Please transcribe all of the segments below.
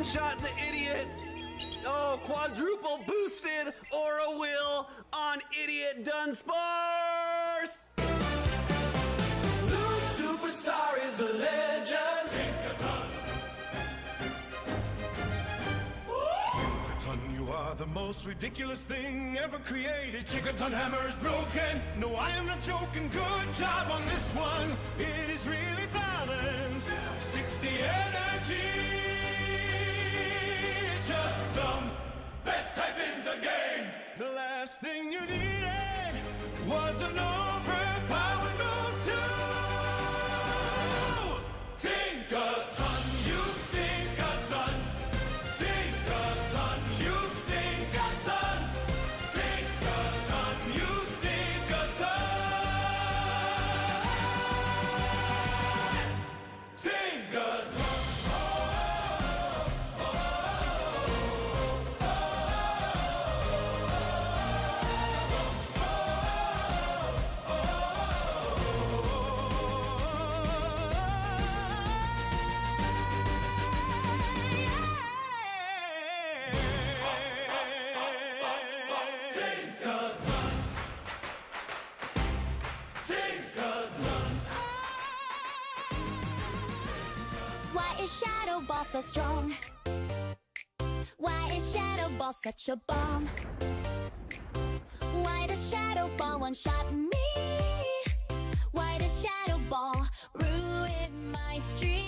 one-shot the idiots. Oh, quadruple boosted Aura Will on Idiot Dunsparce. Luke Superstar is a legend. You are the most ridiculous thing ever created. Chicken-ton hammer is broken. No, I am not joking. Good job on this one. It is really balanced. 60 energy. Just dumb. Best type in the game. The last thing you needed was an overpowered move too. Tinkaton, you stink a ton. Tinkaton, you stink a ton. Tinkaton, you stink a ton. Tinkaton. Why is Shadow Ball so strong? Why is Shadow Ball such a bomb? Why does Shadow Ball one-shot me? Why does Shadow Ball ruin my stream?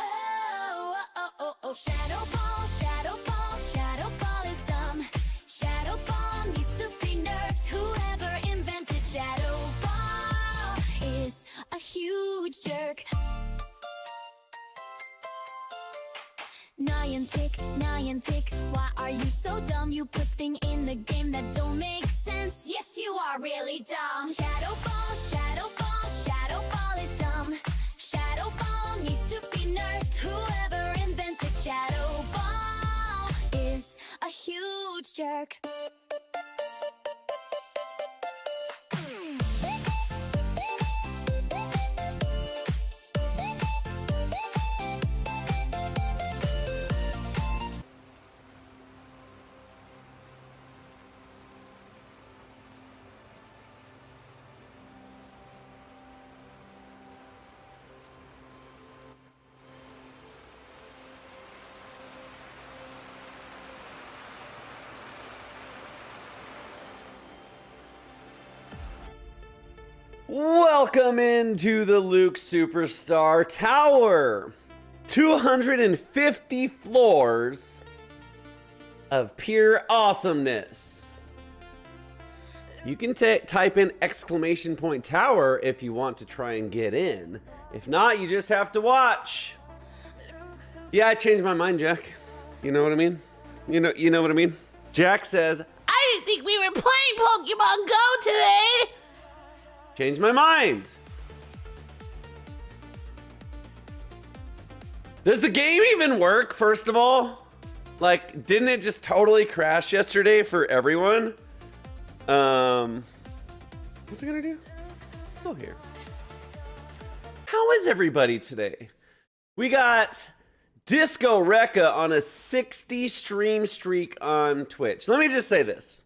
Oh, oh, oh, oh, oh, Shadow Ball, Shadow Ball, Shadow Ball is dumb. Shadow Ball needs to be nerfed. Whoever invented Shadow Ball is a huge jerk. Niantic, why are you so dumb? You put things in the game that don't make sense. Yes, you are really dumb. Shadow Ball, Shadow Ball, Shadow Ball is dumb. Shadow Ball needs to be nerfed. Whoever invented Shadow Ball is a huge jerk. Welcome into the Luke Superstar Tower. 250 floors of pure awesomeness. You can type in exclamation point tower if you want to try and get in. If not, you just have to watch. Yeah, I changed my mind, Jack. You know what I mean? You know what I mean? Jack says, I didn't think we were playing Pokemon Go today. change my mind. Does the game even work, first of all? Like, didn't it just totally crash yesterday for everyone? What's it gonna do? Oh, here. How is everybody today? We got Disco Rekka on a 60 stream streak on Twitch. Let me just say this.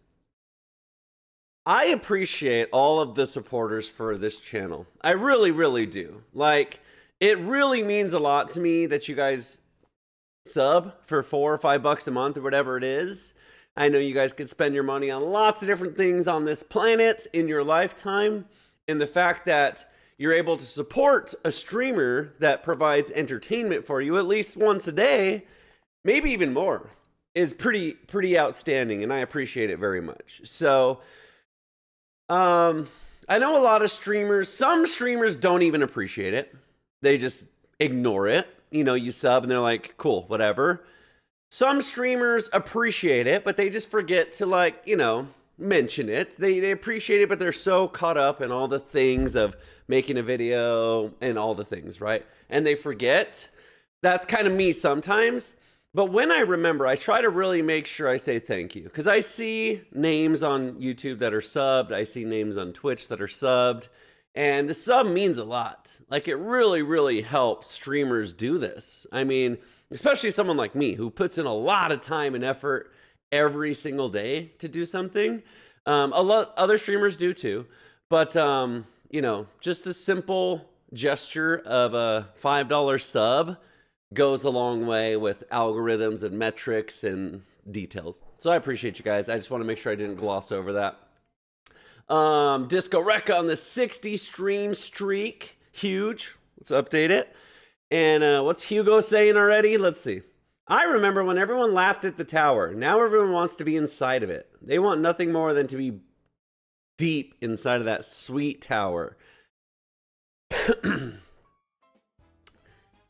I appreciate all of the supporters for this channel. I really, really do. Like, it really means a lot to me that you guys sub for $4 or $5 a month or whatever it is. I know you guys could spend your money on lots of different things on this planet in your lifetime. And the fact that you're able to support a streamer that provides entertainment for you at least once a day, maybe even more, is pretty outstanding. And I appreciate it very much. So, I know a lot of streamers, some streamers don't even appreciate it. They just ignore it. You know, you sub and they're like, cool, whatever. Some streamers appreciate it, but they just forget to, like, you know, mention it. They appreciate it, but they're so caught up in all the things of making a video and all the things, right? And they forget. That's kind of me sometimes. But when I remember, I try to really make sure I say thank you. Because I see names on YouTube that are subbed. I see names on Twitch that are subbed. And the sub means a lot. Like, it really, really helps streamers do this. I mean, especially someone like me who puts in a lot of time and effort every single day to do something. A lot other streamers do too. But, you know, just a simple gesture of a $5 sub goes a long way with algorithms and metrics and details. So I appreciate you guys. I just want to make sure I didn't gloss over that. Disco Rekka on the 60 stream streak. Huge. Let's update it. And what's Hugo saying already? Let's see. I remember when everyone laughed at the tower. Now everyone wants to be inside of it. They want nothing more than to be deep inside of that sweet tower.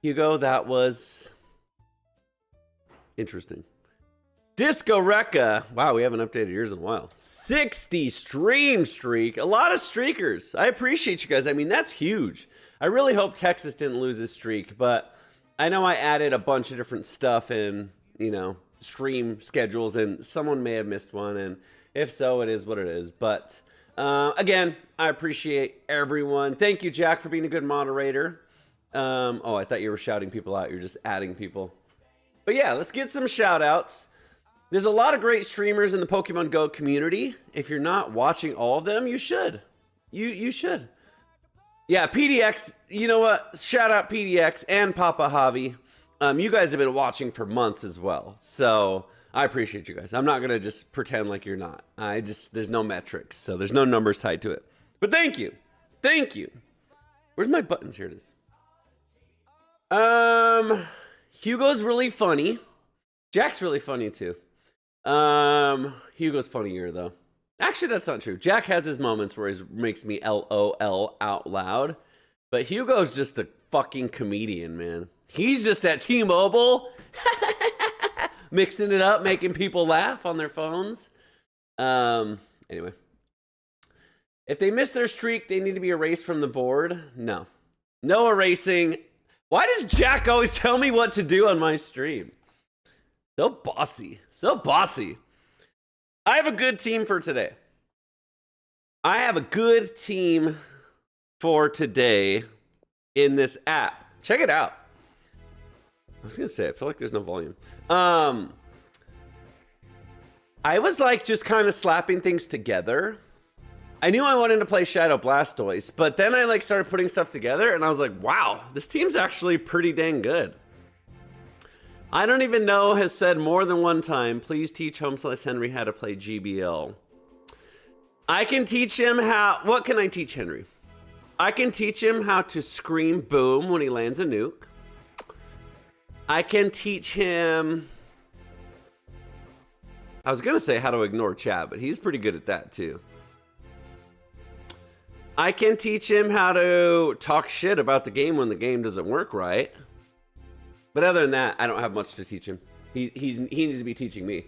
Hugo, that was interesting. Disco Rekka. Wow, we haven't updated yours in a while. 60 stream streak. A lot of streakers. I appreciate you guys. I mean, that's huge. I really hope Texas didn't lose his streak, but I know I added a bunch of different stuff in, you know, stream schedules, and someone may have missed one, and if so, it is what it is. But again, I appreciate everyone. Thank you, Jack, for being a good moderator. Oh, I thought you were shouting people out. You're just adding people. But yeah, let's get some shout outs. There's a lot of great streamers in the Pokemon Go community. If you're not watching all of them, you should. You should. Yeah, PDX, you know what? Shout out PDX and Papa Javi. You guys have been watching for months as well. So I appreciate you guys. I'm not going to just pretend like you're not. There's no metrics, so there's no numbers tied to it. But thank you. Thank you. Where's my buttons? Here it is. Hugo's really funny. Jack's really funny too. Hugo's funnier though. Actually, that's not true. Jack has his moments where he makes me LOL out loud. But Hugo's just a fucking comedian, man. He's just at T-Mobile. Mixing it up, making people laugh on their phones. Anyway. If they miss their streak, they need to be erased from the board. No. No erasing. Why does Jack always tell me what to do on my stream? So bossy. So bossy. I have a good team for today. I have a good team for today in this app. Check it out. I was going to say, I feel like there's no volume. I was like just kind of slapping things together. I knew I wanted to play Shadow Blastoise, but then I like started putting stuff together and I was like, wow, this team's actually pretty dang good. I don't even know has said more than one time, please teach Home/Henry how to play GBL. I can teach him how, what can I teach Henry? I can teach him how to scream boom when he lands a nuke. I can teach him, I was gonna say how to ignore chat, but he's pretty good at that too. I can teach him how to talk shit about the game when the game doesn't work right. But other than that, I don't have much to teach him. He needs to be teaching me.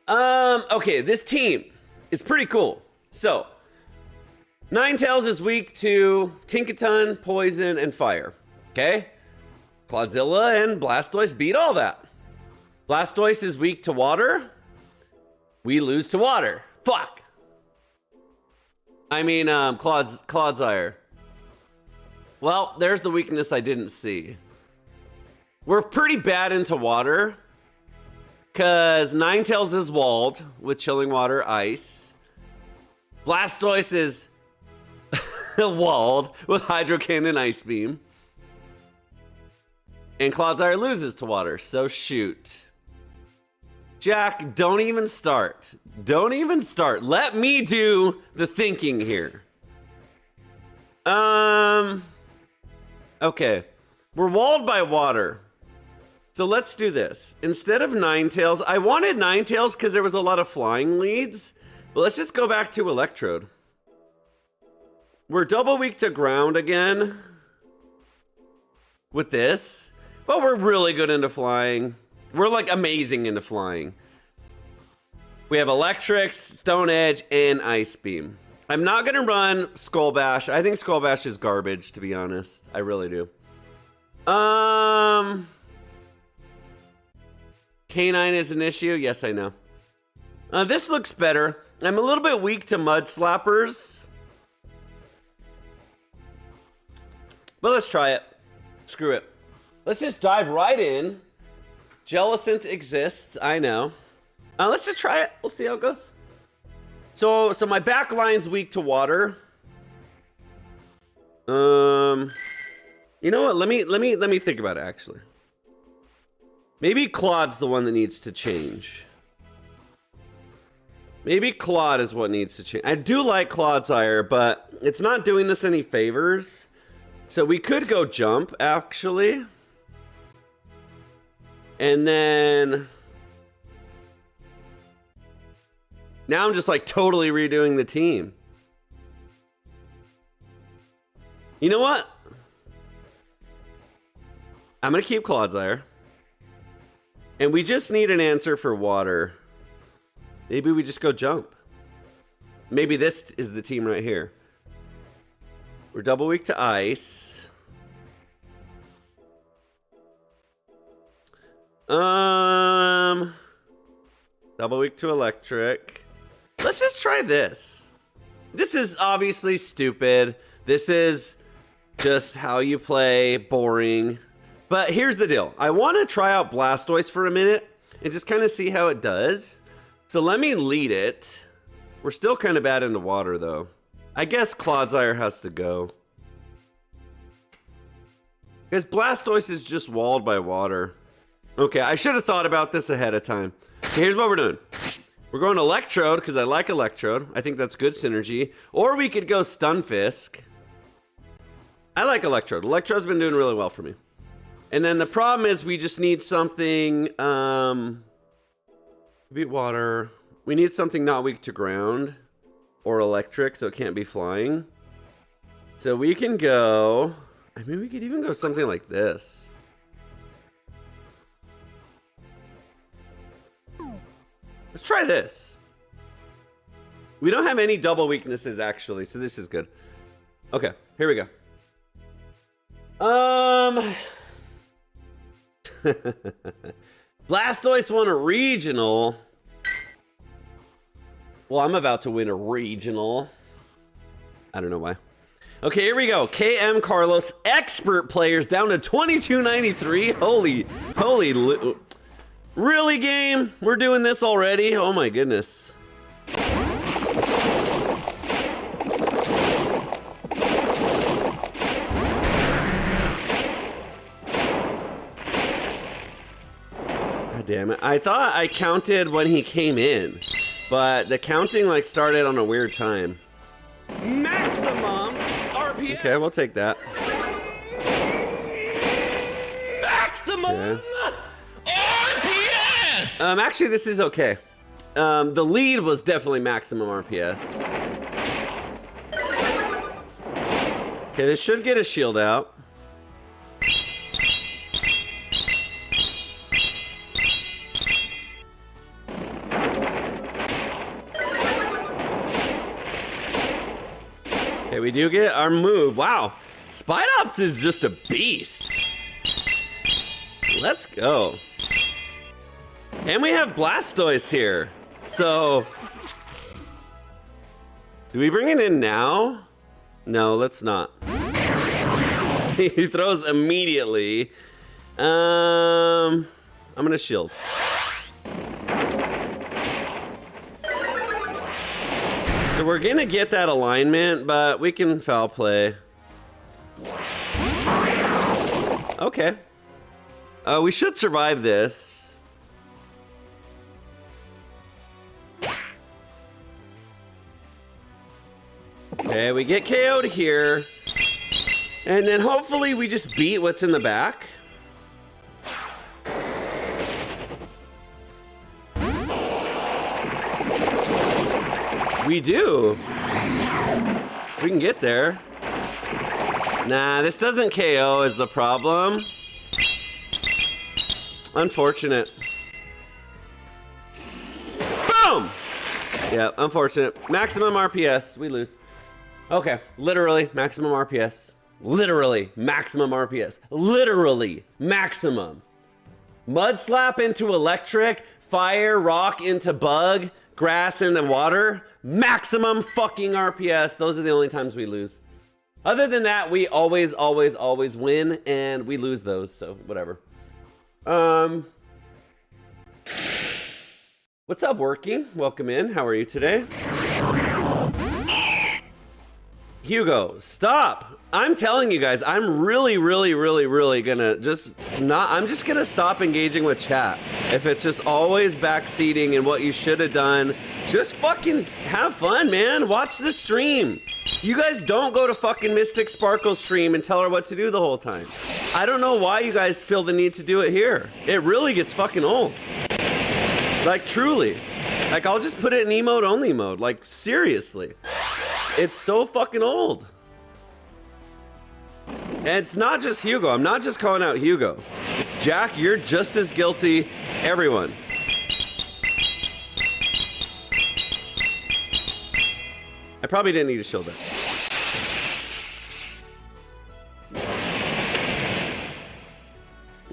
Okay, this team is pretty cool. So, Ninetales is weak to Tinkaton, Poison, and Fire. Okay? Clodzilla and Blastoise beat all that. Blastoise is weak to Water. We lose to Water. Fuck. I mean, Clodsire. Well, there's the weakness I didn't see. We're pretty bad into water because Ninetales is walled with Chilling Water Ice. Blastoise is walled with Hydro Cannon Ice Beam. And Clodsire loses to water, so shoot. Jack, don't even start. Don't even start. Let me do the thinking here. Okay. We're walled by water. So let's do this. Instead of Ninetales, I wanted Ninetales because there was a lot of flying leads. But let's just go back to Electrode. We're double weak to ground again with this. But we're really good into flying. We're like amazing into flying. We have Electric, Stone Edge, and Ice Beam. I'm not going to run Skull Bash. I think Skull Bash is garbage, to be honest. I really do. Canine is an issue. Yes, I know. This looks better. I'm a little bit weak to Mud Slappers. But let's try it. Screw it. Let's just dive right in. Jellicent exists, I know. Let's just try it. We'll see how it goes. So my back line's weak to water. You know what? Let me think about it actually. Maybe Claude's the one that needs to change. Maybe Claude is what needs to change. I do like Claude's Ire, but it's not doing us any favors. So we could go jump, actually. And then... now I'm just like totally redoing the team. You know what? I'm going to keep Claude's Ire. And we just need an answer for water. Maybe we just go jump. Maybe this is the team right here. We're double weak to ice. Double weak to electric. Let's just try this. This is obviously stupid. This is just how you play, boring. But here's the deal. I want to try out Blastoise for a minute and just kind of see how it does. So let me lead it. We're still kind of bad into water, though. I guess Claude's Ire has to go. Because Blastoise is just walled by water. Okay, I should have thought about this ahead of time. Okay, here's what we're doing. We're going Electrode, because I like Electrode. I think that's good synergy. Or we could go Stunfisk. I like Electrode. Electrode's been doing really well for me. And then the problem is we just need something... beat water. We need something not weak to ground or electric, so it can't be flying. So we can go... I mean, we could even go something like this. Let's try this. We don't have any double weaknesses, actually, so this is good. Okay, here we go. Blastoise won a regional. Well, I'm about to win a regional. I don't know why. Okay, here we go. KM Carlos, expert players down to 2293. Holy. Really, game? We're doing this already? Oh my goodness. God damn it. I thought I counted when he came in, but the counting like started on a weird time. Maximum RPS. Okay, we'll take that. Maximum RPS. Actually, this is okay. The lead was definitely maximum RPS. Okay, this should get a shield out. Okay, we do get our move. Wow, Spidops is just a beast. Let's go. And we have Blastoise here. So, do we bring it in now? No, let's not. He throws immediately. I'm gonna shield. So we're gonna get that alignment, but we can foul play. Okay. We should survive this. Okay, we get KO'd here. And then hopefully we just beat what's in the back. We do. We can get there. Nah, this doesn't KO is the problem. Unfortunate. Boom! Yeah, unfortunate. Maximum RPS. We lose. Okay, literally maximum RPS. Literally maximum RPS. Literally maximum. Mud slap into electric, fire, rock into bug, grass into water. Maximum fucking RPS. Those are the only times we lose. Other than that, we always win, and we lose those, so whatever. What's up, Working? Welcome in. How are you today? Hugo, stop! I'm telling you guys, I'm really gonna I'm just gonna stop engaging with chat. If it's just always backseating and what you should have done, just fucking have fun, man. Watch the stream. You guys don't go to fucking Mystic Sparkle's stream and tell her what to do the whole time. I don't know why you guys feel the need to do it here. It really gets fucking old. Like, truly. Like, I'll just put it in emote only mode. Like, seriously. It's so fucking old. And it's not just Hugo. I'm not just calling out Hugo. It's Jack. You're just as guilty. Everyone. I probably didn't need to shield it.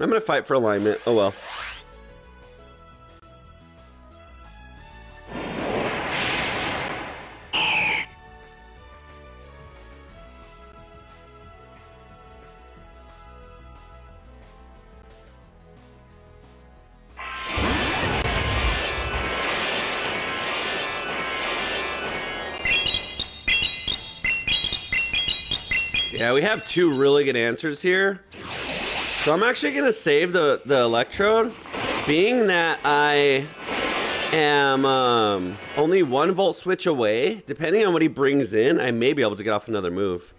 I'm gonna fight for alignment. Oh well. Yeah, we have two really good answers here. So I'm actually gonna save the electrode, being that I am only 1 volt switch away. Depending on what he brings in, I may be able to get off another move.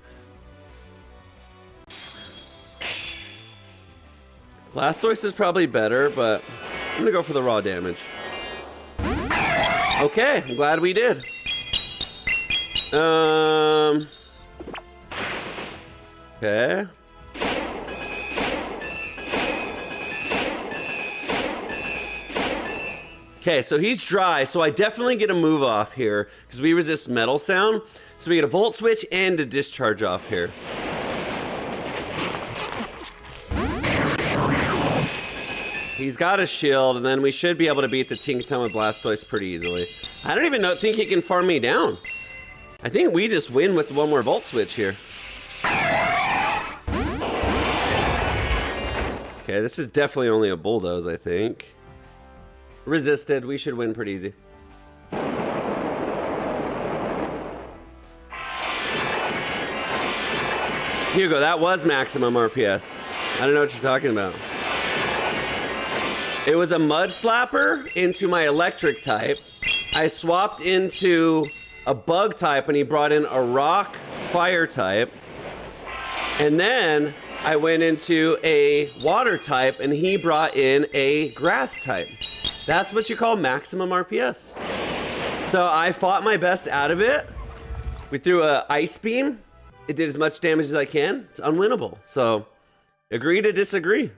Blastoise is probably better, but I'm gonna go for the raw damage. Okay, I'm glad we did. Okay. Okay, so he's dry, so I definitely get a move off here because we resist metal sound. So we get a volt switch and a discharge off here. He's got a shield, and then we should be able to beat the Tinkaton with Blastoise pretty easily. I don't even think he can farm me down. I think we just win with one more volt switch here. Okay, this is definitely only a bulldoze, I think. Resisted, we should win pretty easy. Hugo, that was maximum RPS. I don't know what you're talking about. It was a mud slapper into my electric type. I swapped into a bug type and he brought in a rock fire type. And then I went into a water type and he brought in a grass type. That's what you call maximum RPS. So I fought my best out of it. We threw a ice beam. It did as much damage as I can. It's unwinnable. So agree to disagree.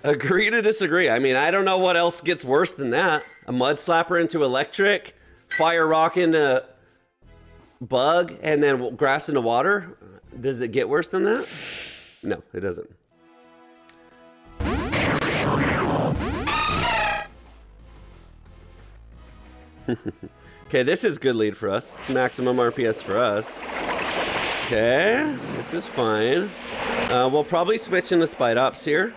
Agree to disagree. I mean, I don't know what else gets worse than that. A mud slapper into electric, fire rock into bug, and then grass into water. Does it get worse than that? No, it doesn't. Okay, this is good lead for us. It's maximum RPS for us. Okay, this is fine. We'll probably switch into Spite Ops here.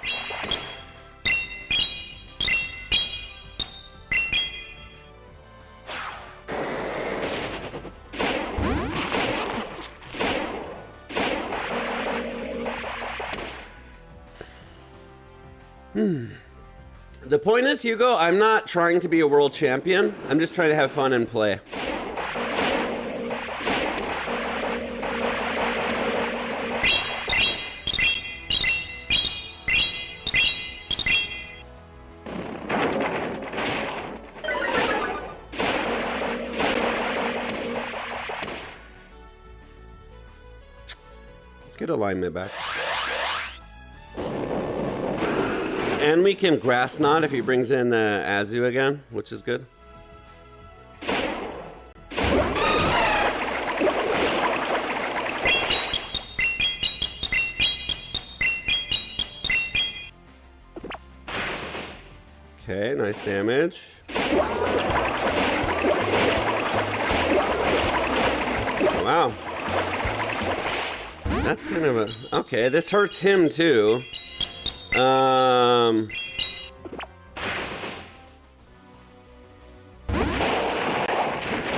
The point is, Hugo, I'm not trying to be a world champion. I'm just trying to have fun and play. Let's get alignment back. And we can Grass Knot if he brings in the Azu again, which is good. Okay, nice damage. Wow. That's kind of a... Okay, this hurts him too.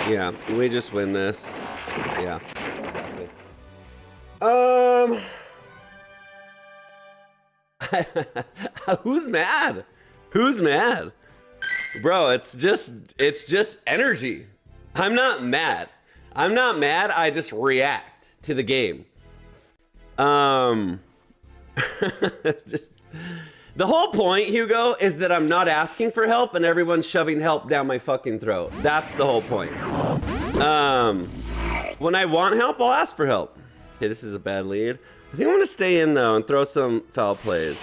Yeah, we just win this. Yeah, exactly. Who's mad? Who's mad? Bro, it's just energy. I'm not mad. I'm not mad, I just react to the game. Just the whole point, Hugo, is that I'm not asking for help and everyone's shoving help down my fucking throat. That's the whole point. When I want help, I'll ask for help. Okay, this is a bad lead. I think I'm gonna stay in though and throw some foul plays.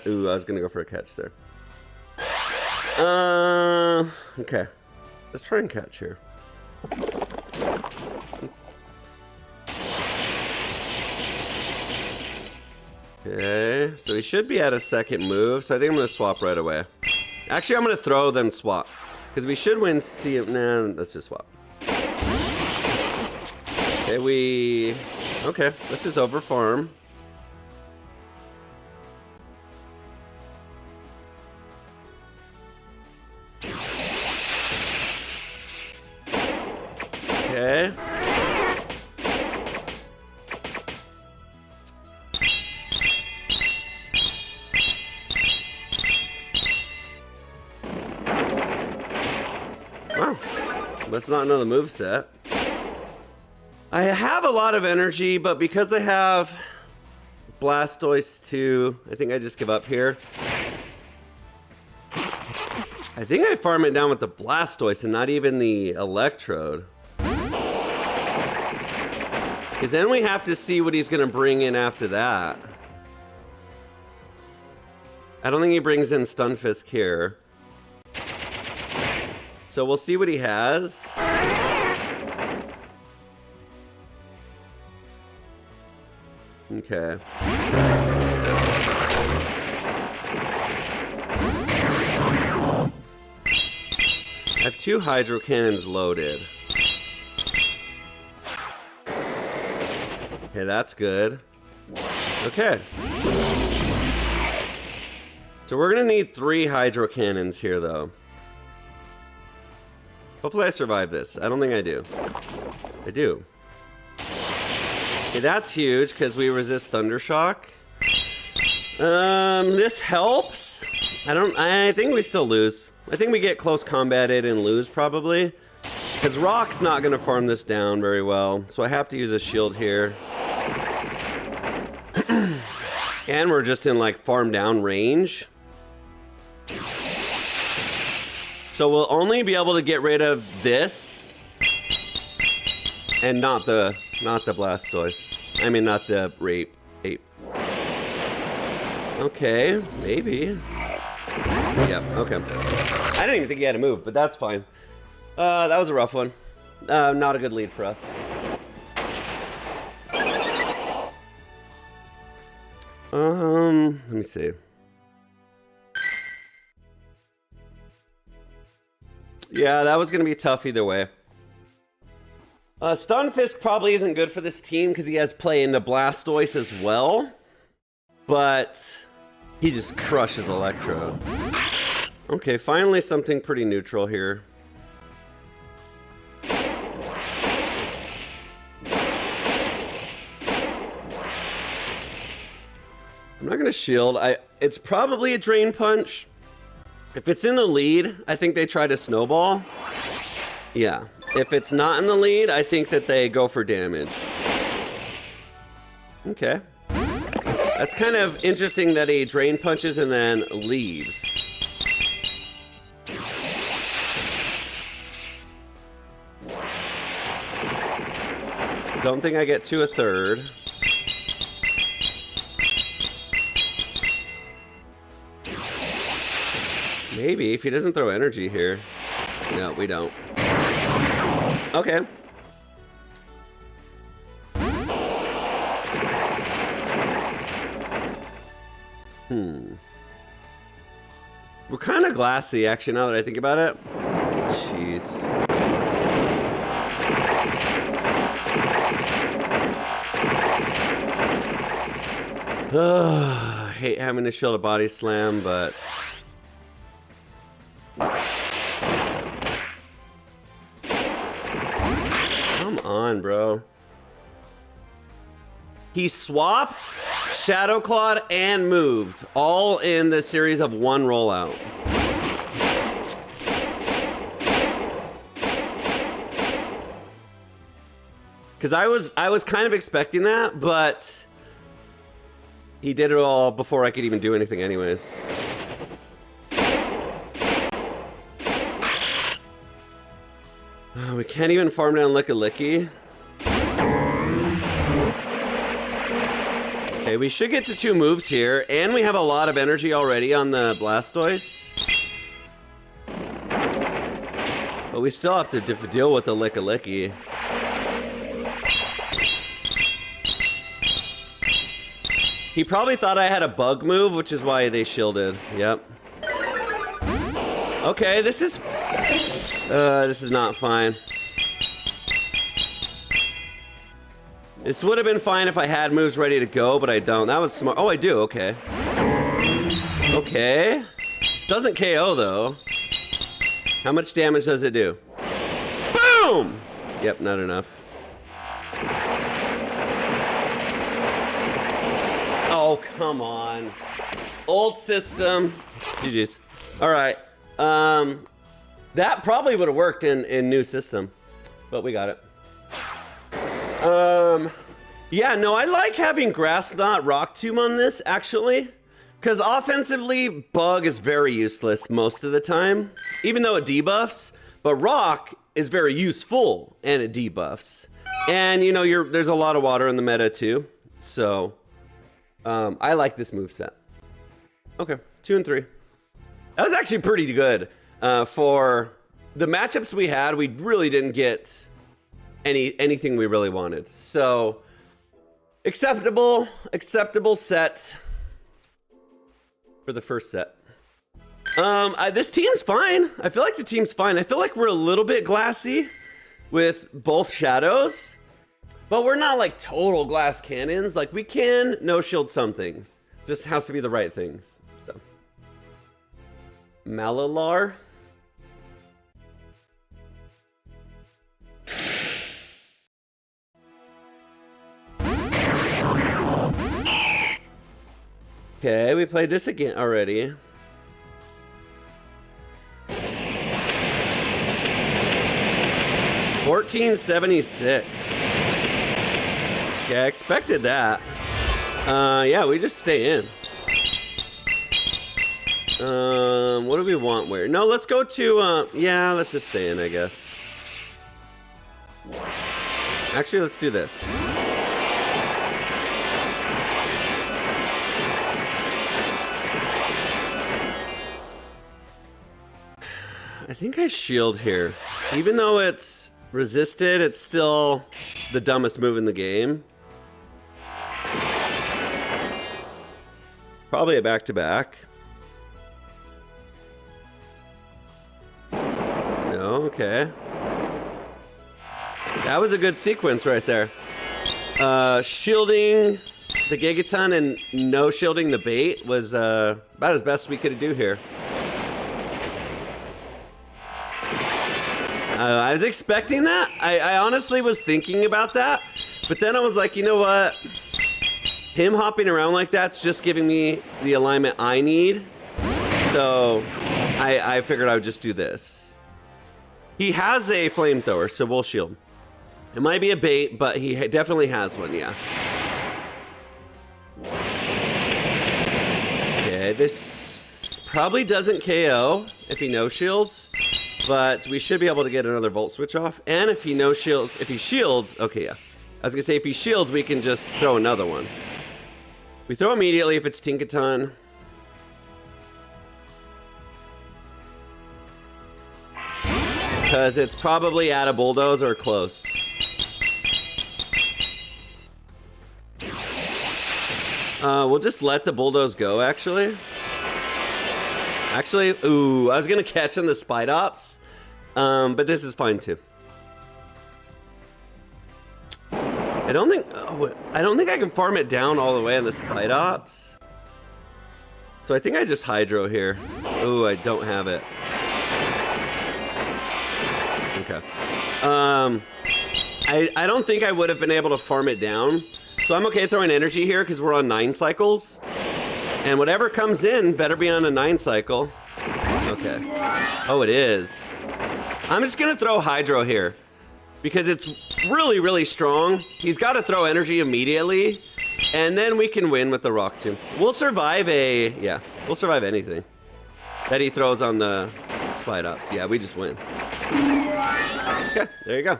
Ooh, I was gonna go for a catch there. Okay. Let's try and catch here. Okay, so he should be at a second move, so I think I'm gonna swap right away. Actually, I'm gonna throw, then swap. Because we should win nah, let's just swap. Okay, okay, this is over farm. Okay. Wow. Let's not know the moveset. I have a lot of energy, but because I have Blastoise 2, I think I just give up here. I think I farm it down with the Blastoise and not even the Electrode. Because then we have to see what he's going to bring in after that. I don't think he brings in Stunfisk here. So we'll see what he has. Okay. I have 2 Hydro Cannons loaded. Okay, that's good. Okay. So we're gonna need 3 Hydro Cannons here, though. Hopefully I survive this. I don't think I do. I do. Okay, that's huge, because we resist Thundershock. This helps. I think we still lose. I think we get close combated and lose, probably. Because Rock's not going to farm this down very well. So I have to use a shield here. And we're just in, like, farm down range. So we'll only be able to get rid of this. And not the Blastoise. I mean, not the ape. Okay, maybe. Yeah, okay. I didn't even think he had to move, but that's fine. That was a rough one. Not a good lead for us. Let me see. Yeah, that was gonna be tough either way. Stunfisk probably isn't good for this team because he has play into Blastoise as well. But he just crushes Electro. Okay, finally something pretty neutral here. I'm not gonna shield. It's probably a Drain Punch. If it's in the lead, I think they try to snowball. Yeah. If it's not in the lead, I think that they go for damage. Okay. That's kind of interesting that he Drain Punches and then leaves. Don't think I get to a third. Maybe, if he doesn't throw energy here. No, we don't. Okay. We're kind of glassy, actually, now that I think about it. Jeez. jeez. I hate having to shield a body slam, but... Come on, bro. He swapped, Shadow Clawed, and moved, all in the series of one rollout. Because I was kind of expecting that, but he did it all before I could even do anything anyways. We can't even farm down Licky Licky. Okay, we should get to 2 moves here, and we have a lot of energy already on the Blastoise. But we still have to deal with the Licky Licky. He probably thought I had a bug move, which is why they shielded. Yep. Okay, this is not fine. This would have been fine if I had moves ready to go, but I don't. That was smart. Oh, I do. Okay. Okay. This doesn't KO, though. How much damage does it do? Boom! Yep, not enough. Oh, come on. Old system. GG's. All right. That probably would have worked in new system, but we got it. Yeah, no, I like having Grass Knot Rock Tomb on this, actually. Because offensively, Bug is very useless most of the time, even though it debuffs. But Rock is very useful, and it debuffs. And, you know, there's a lot of water in the meta, too. So, I like this moveset. Okay, 2 and 3. That was actually pretty good. For the matchups we had, we really didn't get anything we really wanted. So, acceptable set for the first set. This team's fine. I feel like the team's fine. I feel like we're a little bit glassy with both shadows, but we're not like total glass cannons. Like, we can no shield some things. Just has to be the right things. So, Malalar. Okay, we played this again already. $14.76. Okay, I expected that. Yeah, we just stay in. What do we want where? No, let's go to, yeah, let's just stay in, I guess. Actually, let's do this. I think I shield here. Even though it's resisted, it's still the dumbest move in the game. Probably a back-to-back. No, okay. That was a good sequence right there. Shielding the Gigaton and no shielding the bait was about as best we could do here. I was expecting that. I honestly was thinking about that. But then I was like, you know what? Him hopping around like that's just giving me the alignment I need. So I figured I would just do this. He has a flamethrower, so we'll shield. It might be a bait, but he definitely has one, yeah. Okay, this probably doesn't KO if he no shields. But we should be able to get another Volt Switch off. And if he no shields, if he shields, okay, yeah. I was gonna say if he shields, we can just throw another one. We throw immediately if it's Tinkaton. Because it's probably at a bulldoze or close. We'll just let the bulldoze go, actually. Actually, ooh, I was gonna catch on the Spidops, But this is fine too. I don't think I can farm it down all the way on the Spite Ops. So I think I just Hydro here. Oh, I don't have it. Okay. I don't think I would have been able to farm it down. So I'm okay throwing energy here because we're on 9 cycles. And whatever comes in better be on a 9 cycle. Okay. Oh, it is. I'm just gonna throw Hydro here because it's really, really strong. He's got to throw energy immediately, and then we can win with the Rock Tomb. We'll survive we'll survive anything that he throws on the Spite Ops. Yeah, we just win. Okay, there you go.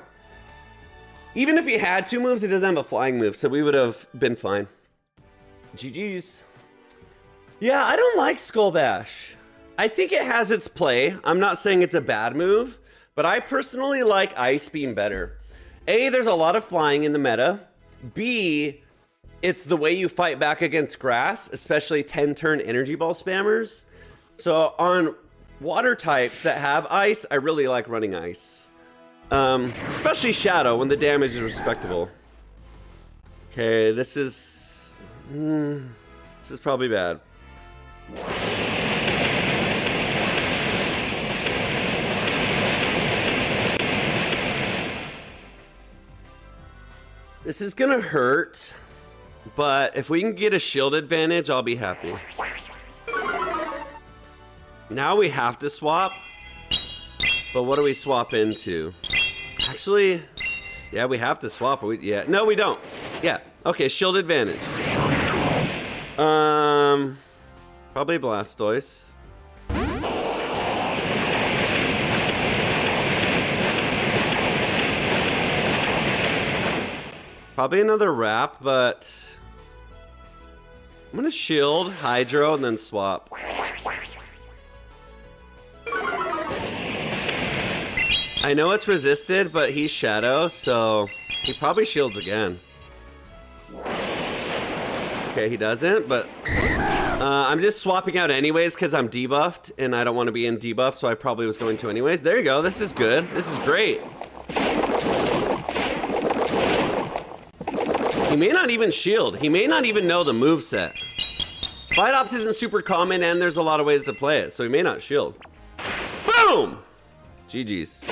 Even if he had 2 moves, he doesn't have a flying move, so we would have been fine. GG's. Yeah, I don't like Skull Bash. I think it has its play. I'm not saying it's a bad move, but I personally like Ice Beam better. A, there's a lot of flying in the meta. B, it's the way you fight back against grass, especially 10-turn energy ball spammers. So on water types that have ice, I really like running ice. Especially Shadow when the damage is respectable. Okay, this is probably bad. This is gonna hurt, but if we can get a shield advantage, I'll be happy. Now we have to swap, but what do we swap into? Actually, yeah, we have to swap. Yeah, no, we don't. Yeah, okay, shield advantage. Probably Blastoise. Probably another Wrap, but I'm gonna shield, Hydro, and then swap. I know it's resisted, but he's Shadow, so he probably shields again. Okay, he doesn't, but I'm just swapping out anyways because I'm debuffed, and I don't want to be in debuff, so I probably was going to anyways. There you go. This is good. This is great. He may not even shield. He may not even know the moveset. Spite Ops isn't super common, and there's a lot of ways to play it, so he may not shield. Boom! GG's.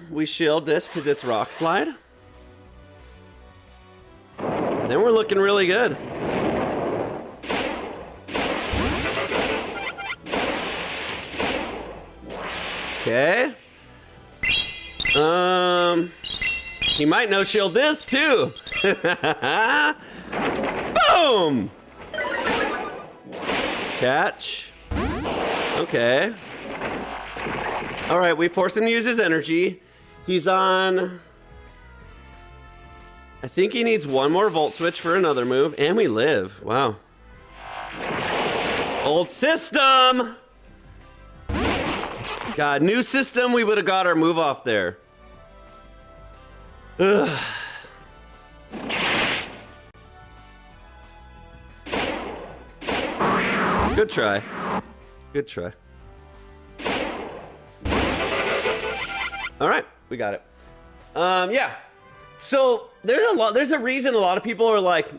We shield this because it's Rock Slide. Then we're looking really good. Okay. He might no shield this too. Boom! Catch. Okay. All right, we forced him to use his energy. He's on... I think he needs one more Volt Switch for another move, and we live. Wow. Old system! God, new system, we would have got our move off there. Ugh. Good try. Good try. All right, we got it. Yeah. So there's a reason a lot of people are like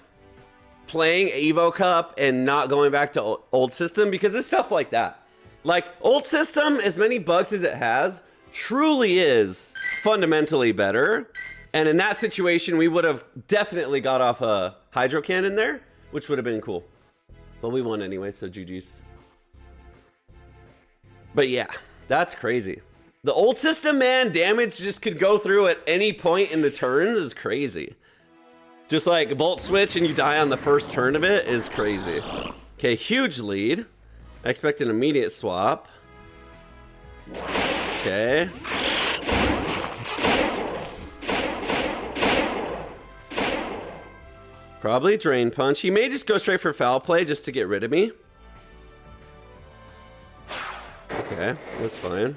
playing Evo Cup and not going back to old system because it's stuff like that. Like old system, as many bugs as it has, truly is fundamentally better. And in that situation, we would have definitely got off a Hydro Cannon there, which would have been cool. But we won anyway, so GG's. But yeah, that's crazy. The old system, man, damage just could go through at any point in the turns is crazy. Just like Volt Switch and you die on the first turn of it is crazy. Okay, huge lead. I expect an immediate swap. Okay. Probably Drain Punch. He may just go straight for Foul Play just to get rid of me. Okay, that's fine.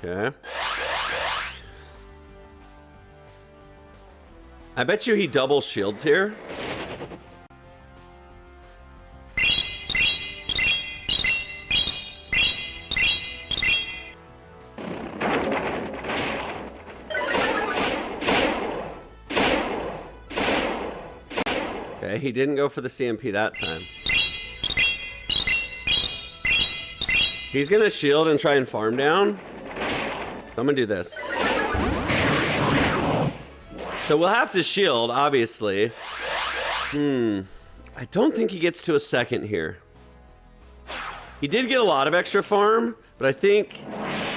Okay. I bet you he double shields here. Okay, he didn't go for the CMP that time. He's gonna shield and try and farm down. I'm gonna do this. So we'll have to shield, obviously. I don't think he gets to a second here. He did get a lot of extra farm, but I think,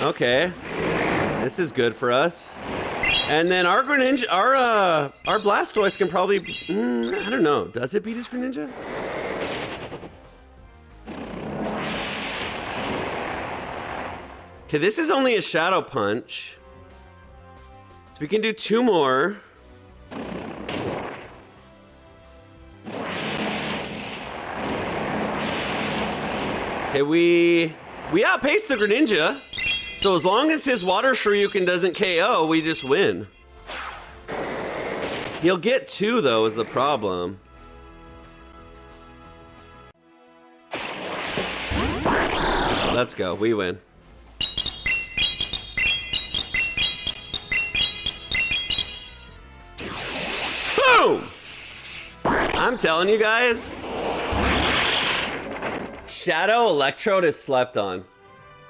okay, this is good for us. And then our Greninja, our Blastoise can probably, I don't know, does it beat his Greninja? Okay, this is only a Shadow Punch. So we can do 2 more. Okay, we outpaced the Greninja. So as long as his Water Shoryuken doesn't KO, we just win. He'll get 2 though, is the problem. Let's go, we win. Boom! I'm telling you guys, Shadow Electrode is slept on.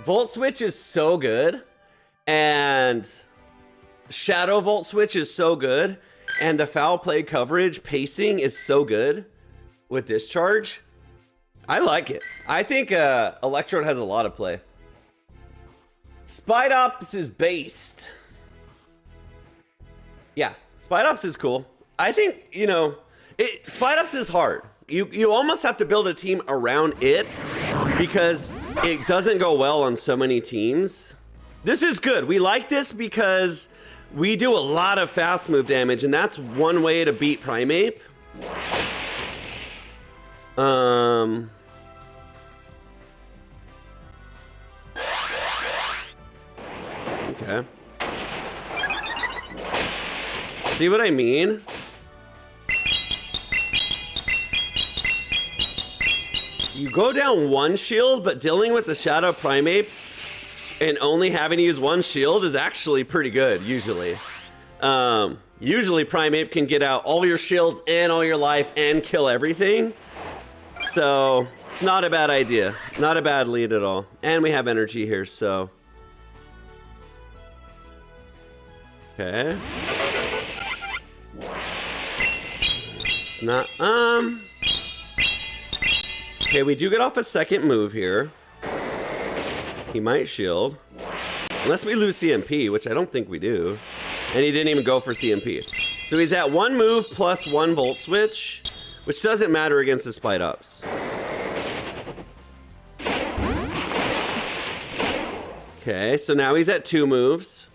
Volt Switch is so good, and Shadow Volt Switch is so good, and the foul play coverage pacing is so good with Discharge. I like it. I think Electrode has a lot of play. Spite Ops is based. Yeah, Spite Ops is cool. I think, you know, Spite Ops is hard. You almost have to build a team around it because it doesn't go well on so many teams. This is good. We like this because we do a lot of fast move damage, and that's one way to beat Primeape. Okay. See what I mean? You go down 1 shield, but dealing with the Shadow Primeape and only having to use 1 shield is actually pretty good, usually. Usually Primeape can get out all your shields and all your life and kill everything. So, it's not a bad idea. Not a bad lead at all. And we have energy here, so... Okay. It's not, okay, we do get off a second move here. He might shield. Unless we lose CMP, which I don't think we do. And he didn't even go for CMP. So he's at 1 move plus 1 Volt Switch, which doesn't matter against the Spite Ops. Okay, so now he's at 2 moves.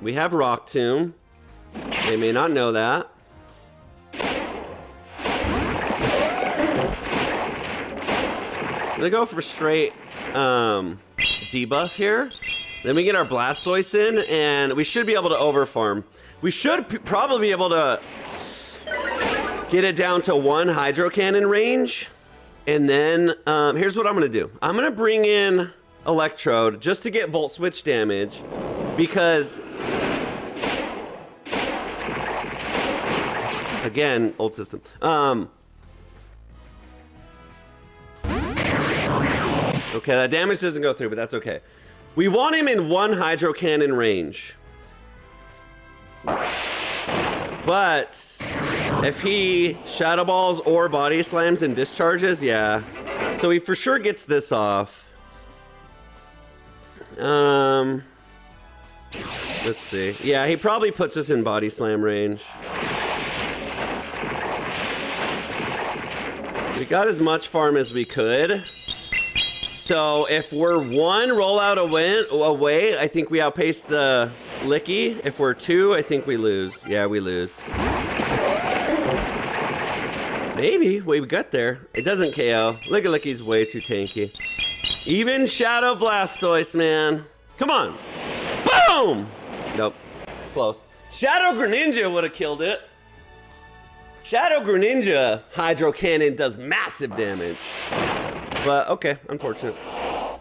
We have Rock Tomb. They may not know that. I'm gonna go for straight debuff here. Then we get our Blastoise in, and we should be able to overfarm. We should probably be able to get it down to 1 Hydro Cannon range. And then here's what I'm gonna do. I'm gonna bring in Electrode just to get Volt Switch damage, because again, old system. Okay, that damage doesn't go through, but that's okay. We want him in 1 Hydro Cannon range. But if he Shadow Balls or Body Slams and discharges, yeah. So he for sure gets this off. Let's see. Yeah, he probably puts us in Body Slam range. We got as much farm as we could. So if we're 1 rollout away, I think we outpace the Licky. If we're 2, I think we lose. Yeah, we lose. Maybe we got there. It doesn't KO. Licky's way too tanky. Even Shadow Blastoise, man. Come on. Boom! Nope. Close. Shadow Greninja would have killed it. Shadow Greninja Hydro Cannon does massive damage. But, okay, unfortunate.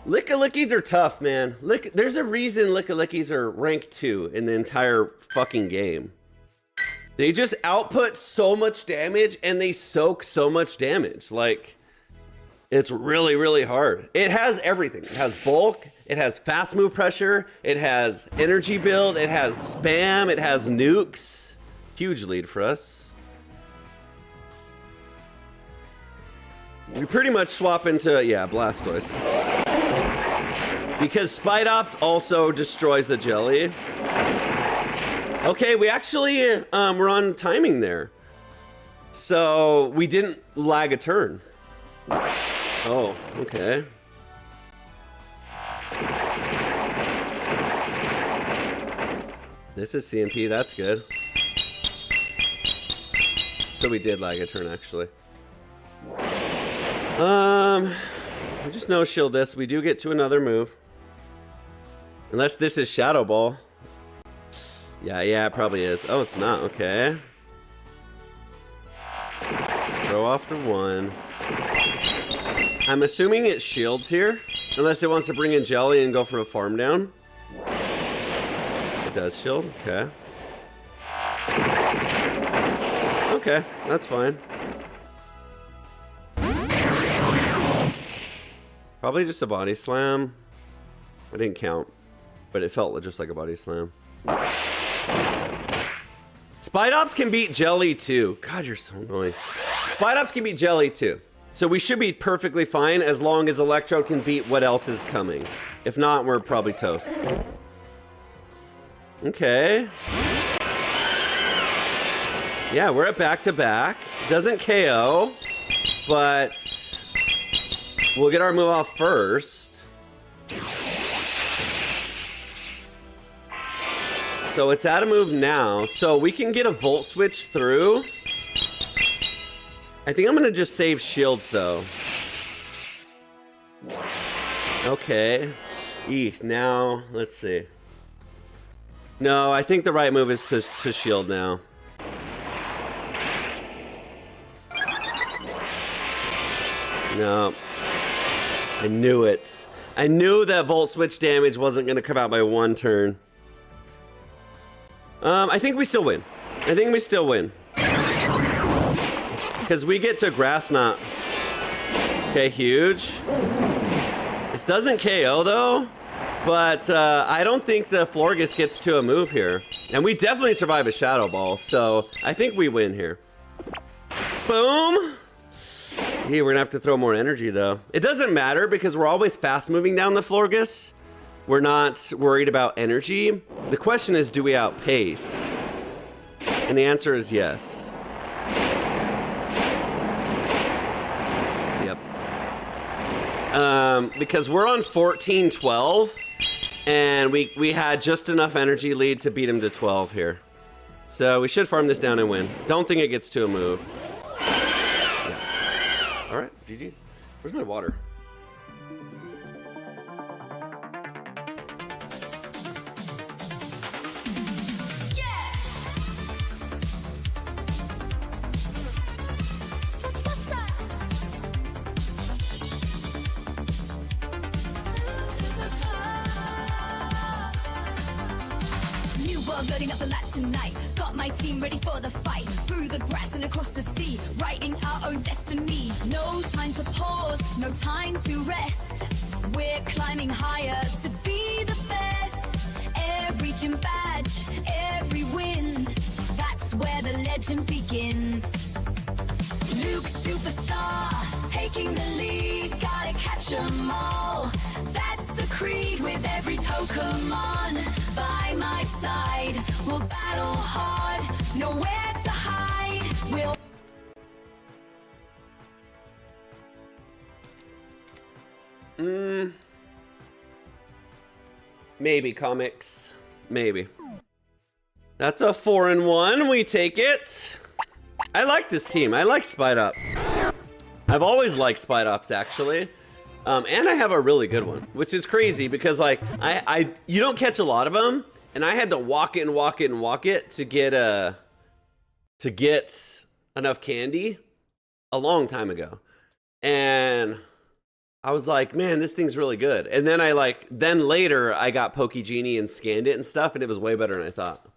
Lickalickies are tough, man. There's a reason Lickalickies are rank 2 in the entire fucking game. They just output so much damage and they soak so much damage. Like, it's really, really hard. It has everything. It has bulk, it has fast move pressure, it has energy build, it has spam, it has nukes. Huge lead for us. We pretty much swap into, yeah, Blastoise. Because Spite Ops also destroys the jelly. Okay, we actually we're on timing there. So we didn't lag a turn. Oh, okay. This is CMP, that's good. So we did lag a turn actually. We just no shield this. We do get to another move. Unless this is Shadow Ball. Yeah, it probably is. Oh, it's not. Okay. Throw off the 1. I'm assuming it shields here. Unless it wants to bring in Jelly and go for a farm down. It does shield. Okay. Okay, that's fine. Probably just a body slam. I didn't count, but it felt just like a body slam. Spite Ops can beat Jelly too. God, you're so annoying. Spite Ops can beat Jelly too. So we should be perfectly fine as long as Electro can beat what else is coming. If not, we're probably toast. Okay. Yeah, we're at back-to-back. Doesn't KO, but we'll get our move off first. So it's at a move now. So we can get a Volt Switch through. I think I'm going to just save shields, though. Okay. Now, let's see. No, I think the right move is to shield now. No. I knew it. I knew that Volt Switch damage wasn't going to come out by 1 turn. I think we still win. I think we still win. Because we get to Grass Knot. Okay, huge. This doesn't KO though. But I don't think the Florges gets to a move here. And we definitely survive a Shadow Ball. So I think we win here. Boom. Yeah, we're gonna have to throw more energy though. It doesn't matter because we're always fast moving down the Florges. We're not worried about energy. The question is, do we outpace? And the answer is yes. Yep. Because we're on 14-12, and we had just enough energy lead to beat him to 12 here. So we should farm this down and win. Don't think it gets to a move. Yeah. All right, GG's. Where's my water? Loading up a lap tonight. Got my team ready for the fight. Through the grass and across the sea. Writing our own destiny. No time to pause, no time to rest. We're climbing higher to be the best. Every gym badge, every win. That's where the legend begins. Luke superstar, taking the lead. Gotta catch 'em all. That's the creed with every Pokemon by my side. We'll battle hard, nowhere to hide. We'll Maybe comics. Maybe. That's a 4-1. We take it. I like this team. I like Spite Ops. I've always liked Spite Ops actually. And I have a really good one, which is crazy because like you don't catch a lot of them, and I had to walk it and walk it and walk it to get enough candy a long time ago. And I was like, man, this thing's really good. And then then later I got Poke Genie and scanned it and stuff, and it was way better than I thought.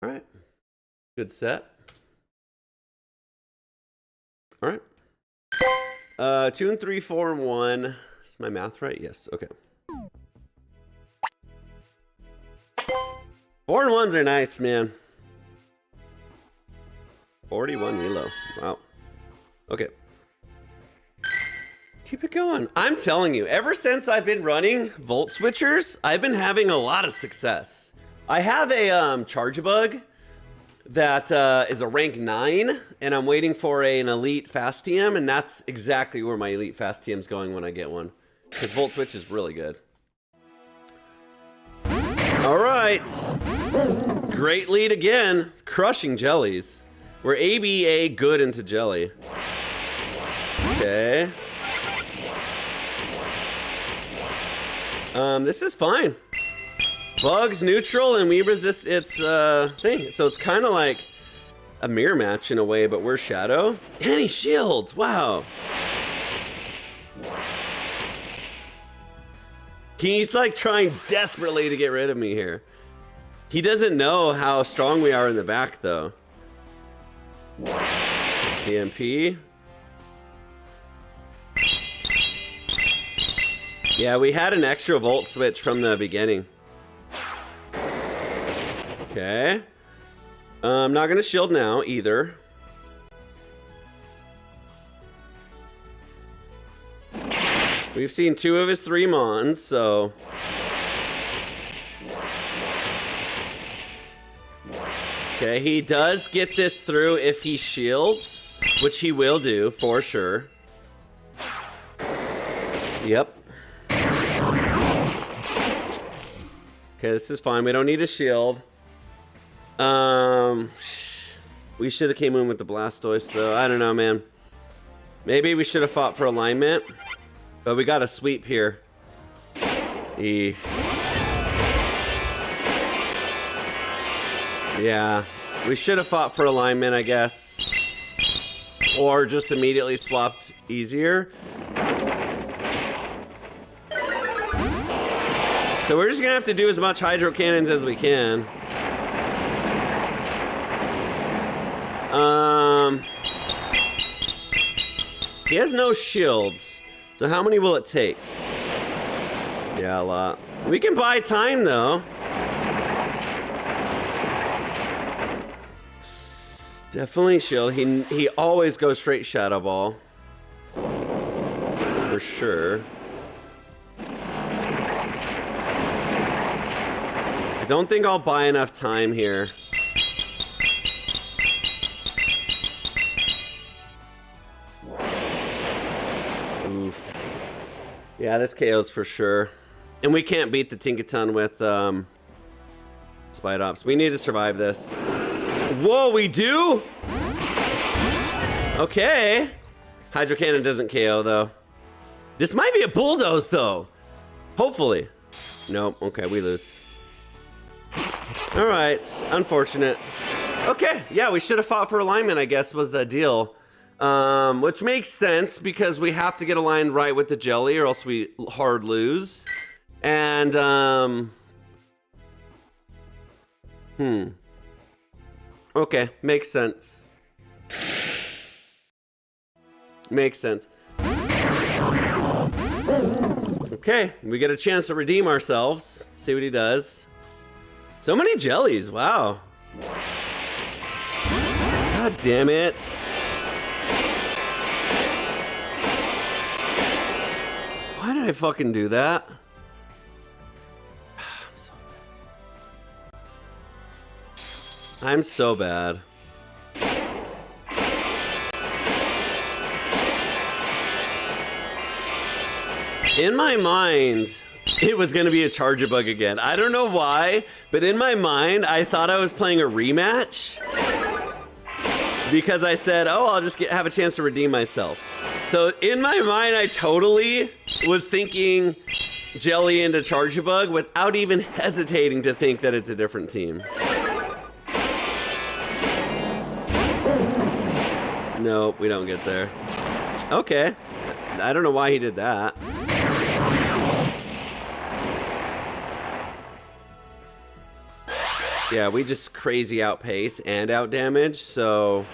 All right. Good set. All right. 2 and 3, 4 and 1. Is my math right? Yes. Okay. 4 and 1s are nice, man. 41 Relo. Wow. Okay. Keep it going. I'm telling you, ever since I've been running Volt Switchers, I've been having a lot of success. I have a Charge-a-Bug that is a rank 9, and I'm waiting for an Elite Fast TM, and that's exactly where my Elite Fast TM is going when I get one. Because Volt Switch is really good. All right. Great lead again. Crushing jellies. We're ABA good into jelly. Okay. This is fine. Bug's neutral and we resist its thing. So it's kind of like a mirror match in a way, but we're Shadow. And he shields. Wow. He's like trying desperately to get rid of me here. He doesn't know how strong we are in the back though. TMP. Yeah, we had an extra Volt Switch from the beginning. Okay. I'm not gonna shield now either. We've seen 2 of his 3 Mons, so... Okay, he does get this through if he shields, which he will do, for sure. Yep. Okay, this is fine. We don't need a shield. We should have came in with the Blastoise, though. I don't know, man. Maybe we should have fought for alignment. But we got a sweep here. Yeah. We should have fought for alignment, I guess. Or just immediately swapped easier. So we're just gonna have to do as much Hydro Cannons as we can. He has no shields. So how many will it take? Yeah, a lot. We can buy time though. Definitely shield. He always goes straight Shadow Ball. For sure. I don't think I'll buy enough time here. Oof. Yeah, this KO's for sure. And we can't beat the Tinkaton with Spite Ops. We need to survive this. Whoa, we do? Okay. Hydro Cannon doesn't KO though. This might be a Bulldoze though. Hopefully. Nope, okay, we lose. Alright, unfortunate. Okay, yeah, we should have fought for alignment, I guess, was the deal. Which makes sense because we have to get aligned right with the jelly or else we hard lose. And, okay, makes sense. Makes sense. Okay, we get a chance to redeem ourselves. See what he does. So many jellies, wow. God damn it. Why did I fucking do that? I'm so bad. In my mind, it was going to be a Charge-a-Bug again. I don't know why, but in my mind, I thought I was playing a rematch. Because I said, oh, I'll just have a chance to redeem myself. So in my mind, I totally was thinking Jelly into Charge-a-Bug without even hesitating to think that it's a different team. Nope, we don't get there. Okay. I don't know why he did that. Yeah, we just crazy outpace and out damage, so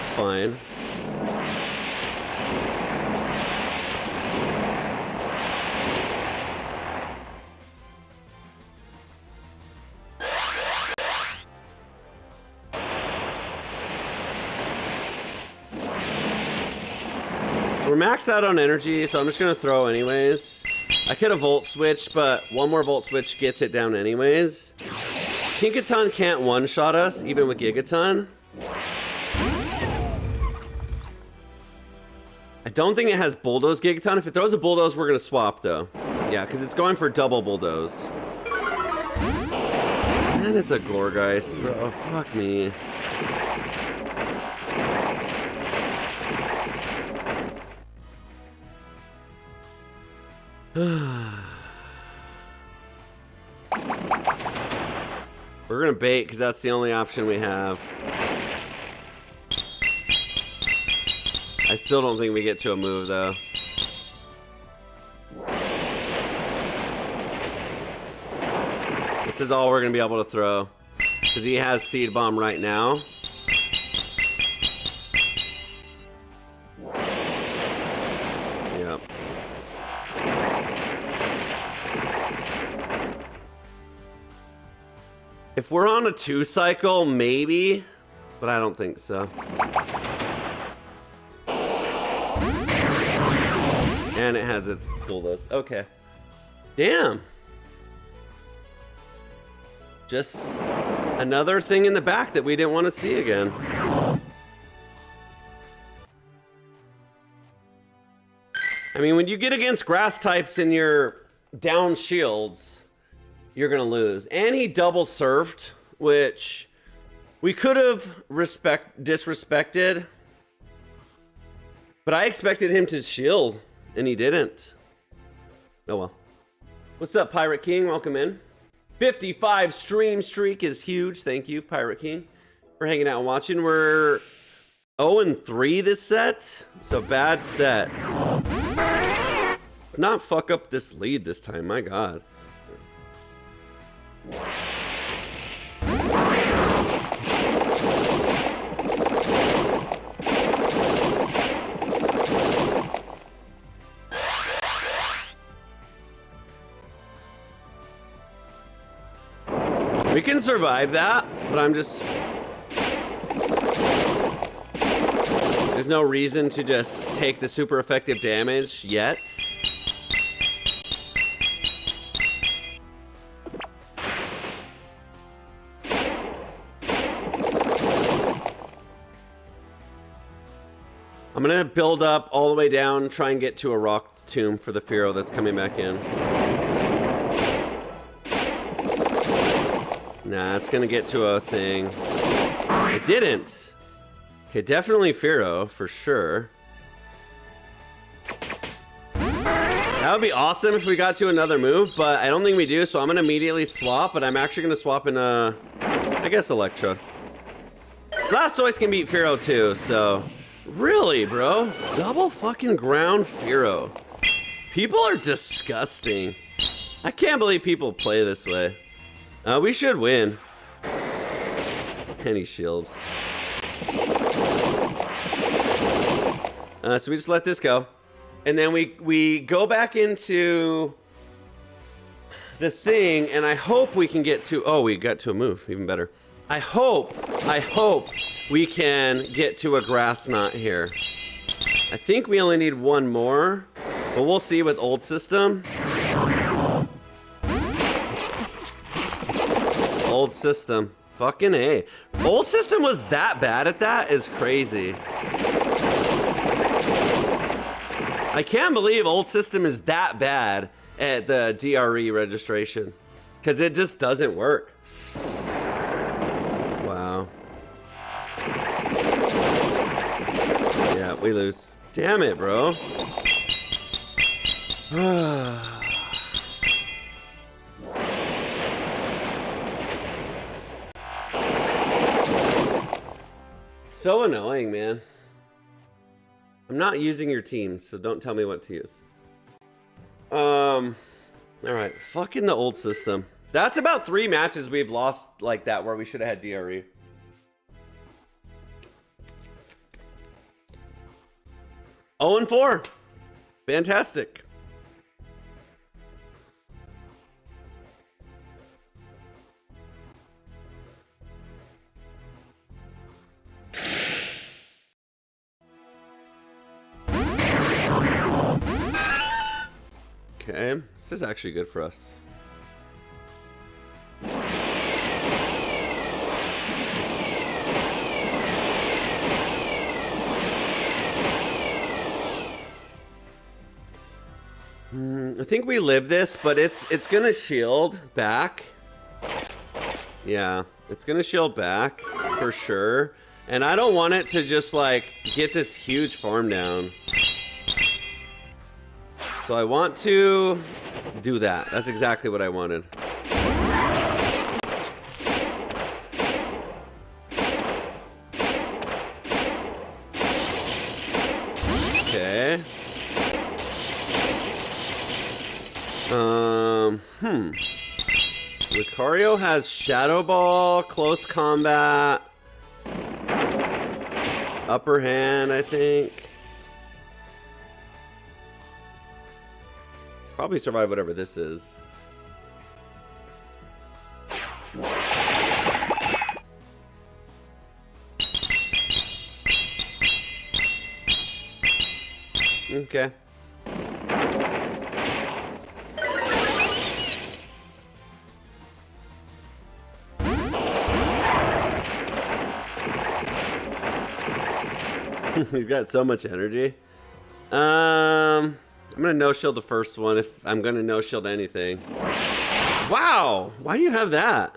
it's fine. We're maxed out on energy, so I'm just gonna throw anyways. I could have volt switched, but one more volt switch gets it down anyways. Tinkaton can't one-shot us, even with Gigaton. I don't think it has Bulldoze Gigaton. If it throws a Bulldoze, we're gonna swap though. Yeah, because it's going for double Bulldoze. And it's a Gourgeist, bro. Fuck me. We're gonna bait because that's the only option we have. I still don't think we get to a move though. This is all we're gonna be able to throw because he has Seed Bomb right now. Yep. If we're on a 2 cycle, maybe, but I don't think so. And it has its Bulldoze. Okay. Damn. Just another thing in the back that we didn't want to see again. I mean, when you get against grass types and you're down shields, you're gonna lose. And he double surfed, which we could have disrespected, but I expected him to shield and he didn't. Oh well. What's up, Pirate King? Welcome in. 55 stream streak is huge. Thank you, Pirate King, for hanging out and watching. We're 0-3 this set, so bad set. Let's not fuck up this lead this time, my god. We can survive that, but I'm just... There's no reason to just take the super effective damage yet. I'm gonna build up all the way down, try and get to a rock tomb for the Fearow that's coming back in. Nah, it's gonna get to a thing. It didn't. Okay, definitely Fearow, for sure. That would be awesome if we got to another move, but I don't think we do, so I'm gonna immediately swap, but I'm actually gonna swap in I guess Electra. Blastoise can beat Fearow too, so... Really, bro? Double fucking ground Fearow. People are disgusting. I can't believe people play this way. We should win. Penny shields. So we just let this go. And then we go back into the thing, and I hope we can get to... Oh, we got to a move. Even better. I hope we can get to a grass knot here. I think we only need one more, but we'll see with old system. Old system. Fucking A. Old system was that bad at that is crazy. I can't believe old system is that bad at the DRE registration. Because it just doesn't work. Wow. Yeah, we lose. Damn it, bro. So annoying, man. I'm not using your teams, so don't tell me what to use. All right, fucking the old system. That's about 3 matches we've lost like that where we should have had DRE. Oh and 4. Fantastic. Okay, this is actually good for us. I think we live this, but it's gonna shield back. Yeah, it's gonna shield back for sure. And I don't want it to just like get this huge farm down. So I want to do that. That's exactly what I wanted. Okay. Lucario has Shadow Ball, close combat, upper hand, I think. Probably survive whatever this is. Okay. He's got so much energy. I'm gonna no-shield the first one if I'm gonna no-shield anything. Wow! Why do you have that?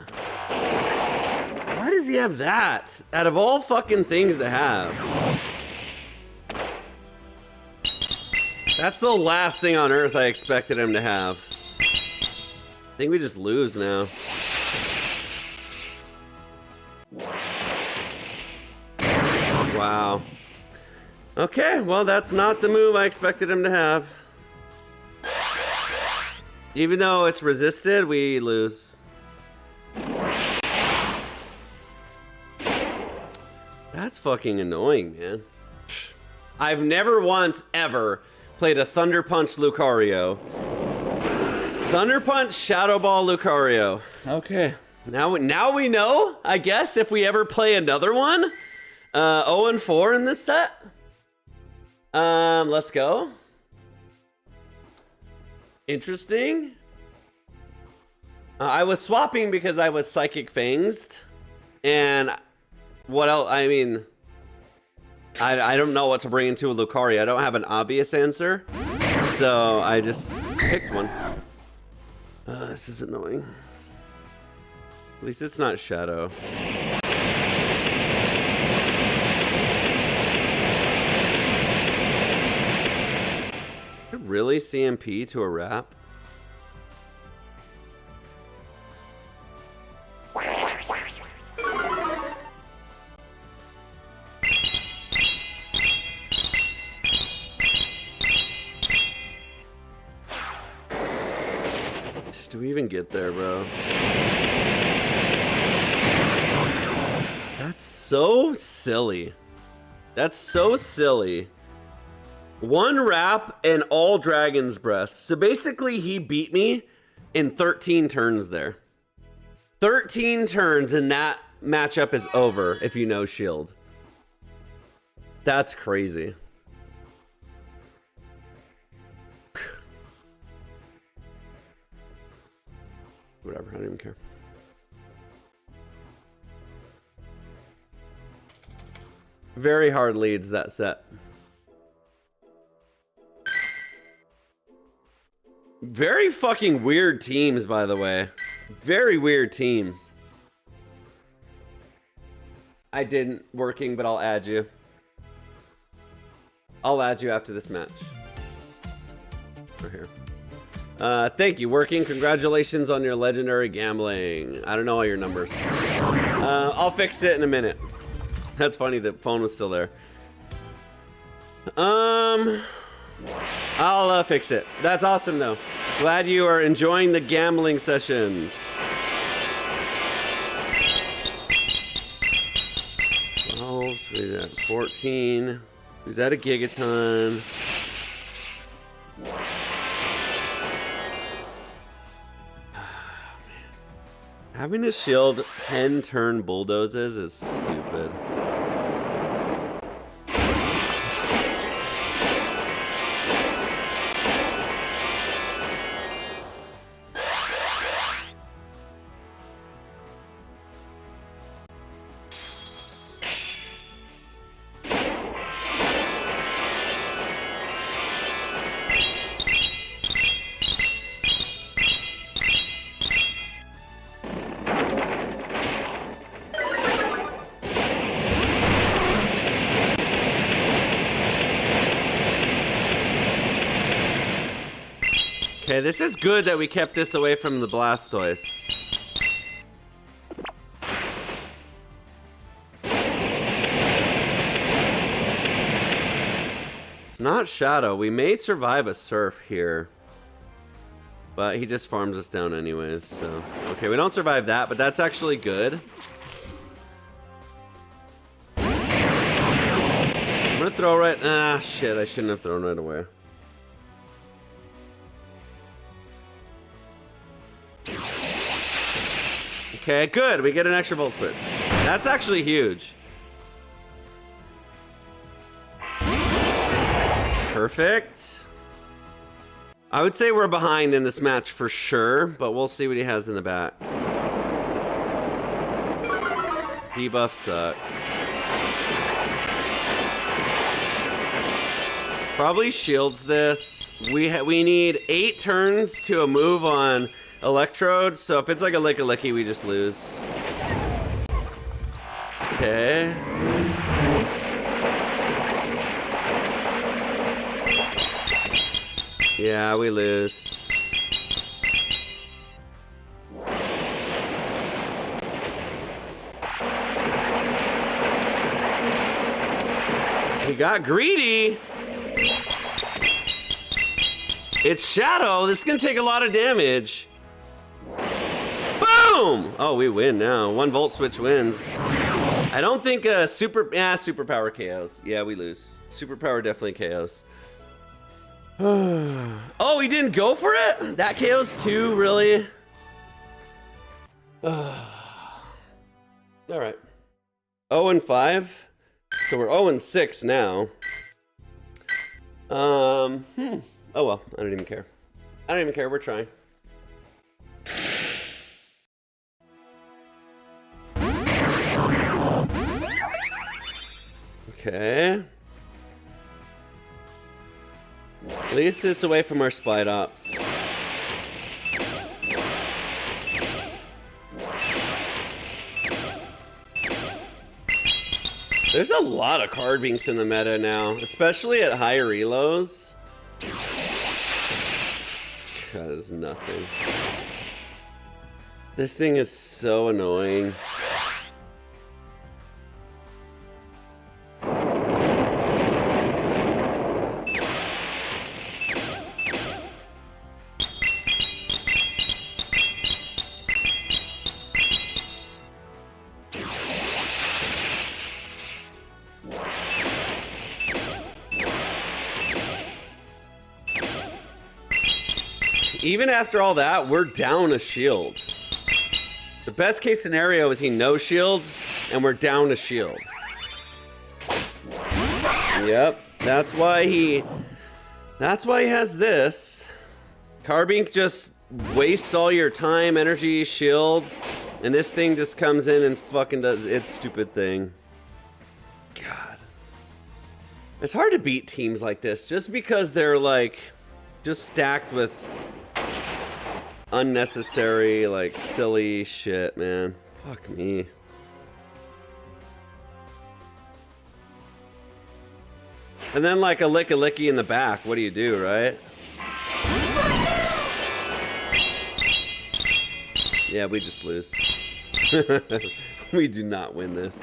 Why does he have that? Out of all fucking things to have. That's the last thing on earth I expected him to have. I think we just lose now. Wow. Okay, well, that's not the move I expected him to have. Even though it's resisted, we lose. That's fucking annoying, man. I've never once ever played a Thunder Punch Lucario. Thunder Punch Shadow Ball Lucario. Okay, now we know, I guess, if we ever play another one. 0 and 4 in this set. Let's go. Interesting. I was swapping because I was Psychic Fanged. And what else? I mean, I don't know what to bring into a Lucario. I don't have an obvious answer. So I just picked one. This is annoying. At least it's not Shadow. Really? CMP to a wrap? Do we even get there, bro? That's so silly. That's so silly. 1 wrap and all Dragon's Breath. So basically he beat me in 13 turns there. 13 turns and that matchup is over if you no shield. That's crazy. Whatever, I don't even care. Very hard leads that set. Very fucking weird teams, by the way. Very weird teams. I didn't working, but I'll add you. I'll add you after this match. We're here. Thank you, working. Congratulations on your legendary gambling. I don't know all your numbers. I'll fix it in a minute. That's funny, the phone was still there. I'll fix it. That's awesome though. Glad you are enjoying the gambling sessions. 12, so he's at 14. He's at a gigaton. Having to shield 10 turn bulldozes is stupid. Okay, this is good that we kept this away from the Blastoise. It's not Shadow. We may survive a Surf here. But he just farms us down anyways, so... Okay, we don't survive that, but that's actually good. I'm gonna throw right... Ah, shit, I shouldn't have thrown right away. Okay, good. We get an extra volt switch. That's actually huge. Perfect. I would say we're behind in this match for sure, but we'll see what he has in the back. Debuff sucks. Probably shields this. We need 8 turns to a move on Electrodes, so if it's like a licky, we just lose. Okay. Yeah, we lose. We got greedy. It's Shadow. This is gonna take a lot of damage. Boom! Oh, we win now. 1 volt switch wins. I don't think superpower KOs. Yeah, we lose. Superpower definitely KOs. Oh, he didn't go for it? That KOs too, really? All right. 0-5. So we're 0-6 now. Oh well, I don't even care. I don't even care. We're trying. Okay. At least it's away from our Spite Ops. There's a lot of card binks in the meta now, especially at higher relos. That is nothing. This thing is so annoying. Even after all that, we're down a shield. The best case scenario is he no shields, and we're down a shield. Yep, that's why he has this. Carbink just wastes all your time, energy, shields, and this thing just comes in and fucking does its stupid thing. God. It's hard to beat teams like this just because they're like just stacked with unnecessary, like, silly shit, man. Fuck me. And then, like, a licky in the back. What do you do, right? Yeah, we just lose. We do not win this.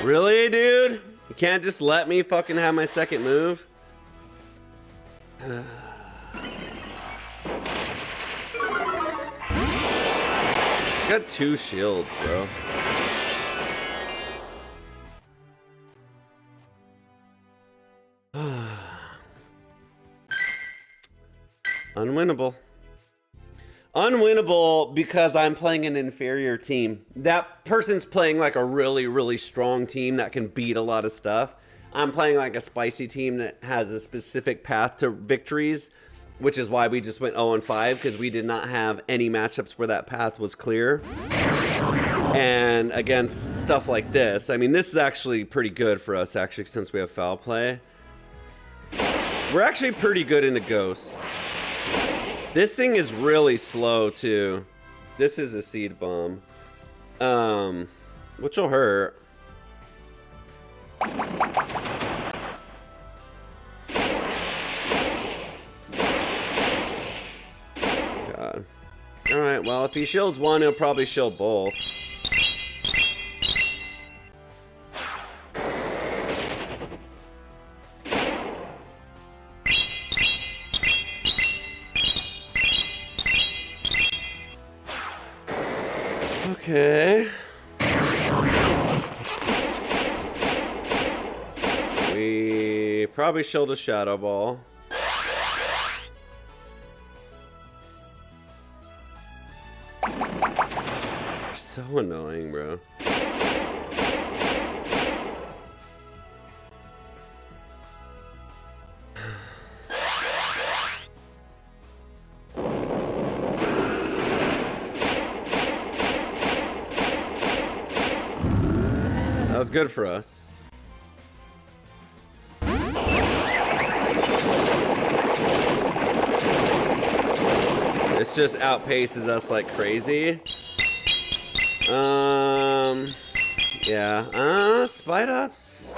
Really, dude? You can't just let me fucking have my second move? Got 2 shields, bro. Unwinnable. Unwinnable because I'm playing an inferior team. That person's playing like a really, really strong team that can beat a lot of stuff. I'm playing like a spicy team that has a specific path to victories, which is why we just went 0-5, because we did not have any matchups where that path was clear. And against stuff like this, I mean, this is actually pretty good for us, actually, since we have foul play. We're actually pretty good into ghosts. This thing is really slow, too. This is a seed bomb. Which will hurt. God. Alright, well, if he shields one, he'll probably shield both. Okay. We probably shield a Shadow Ball. So annoying, bro. That was good for us. This just outpaces us like crazy. Yeah. Spite ups.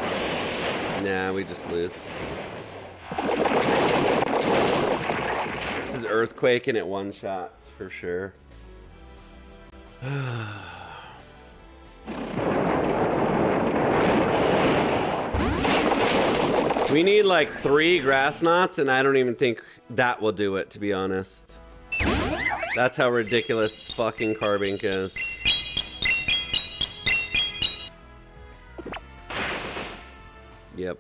Nah, we just lose. This is Earthquake and it one shot for sure. We need like 3 grass knots, and I don't even think that will do it, to be honest. That's how ridiculous fucking Carbink is. Yep.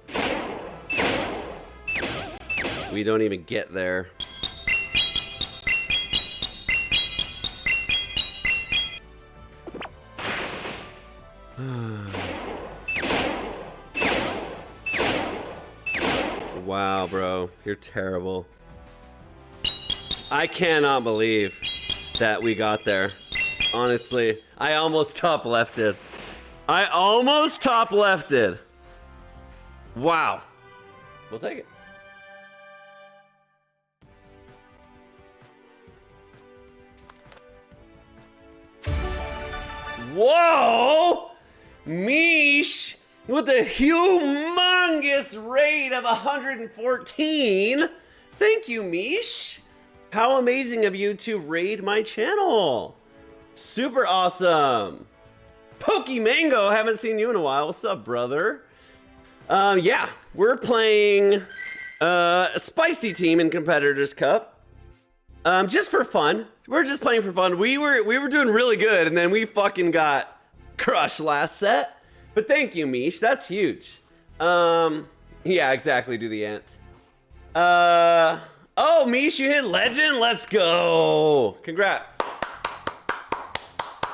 We don't even get there. Wow, bro. You're terrible. I cannot believe that we got there. Honestly, I almost top lefted. I almost top lefted. Wow. We'll take it. Whoa! Mish with a humongous raid of 114. Thank you, Mish. How amazing of you to raid my channel. Super awesome. Pokemango, haven't seen you in a while. What's up, brother? Yeah, we're playing a spicy team in Competitors Cup. Just for fun. We're just playing for fun. We were doing really good, and then we fucking got crushed last set. But thank you, Mish. That's huge. Yeah, exactly. Do the ant. Oh, Mish, you hit legend. Let's go. Congrats.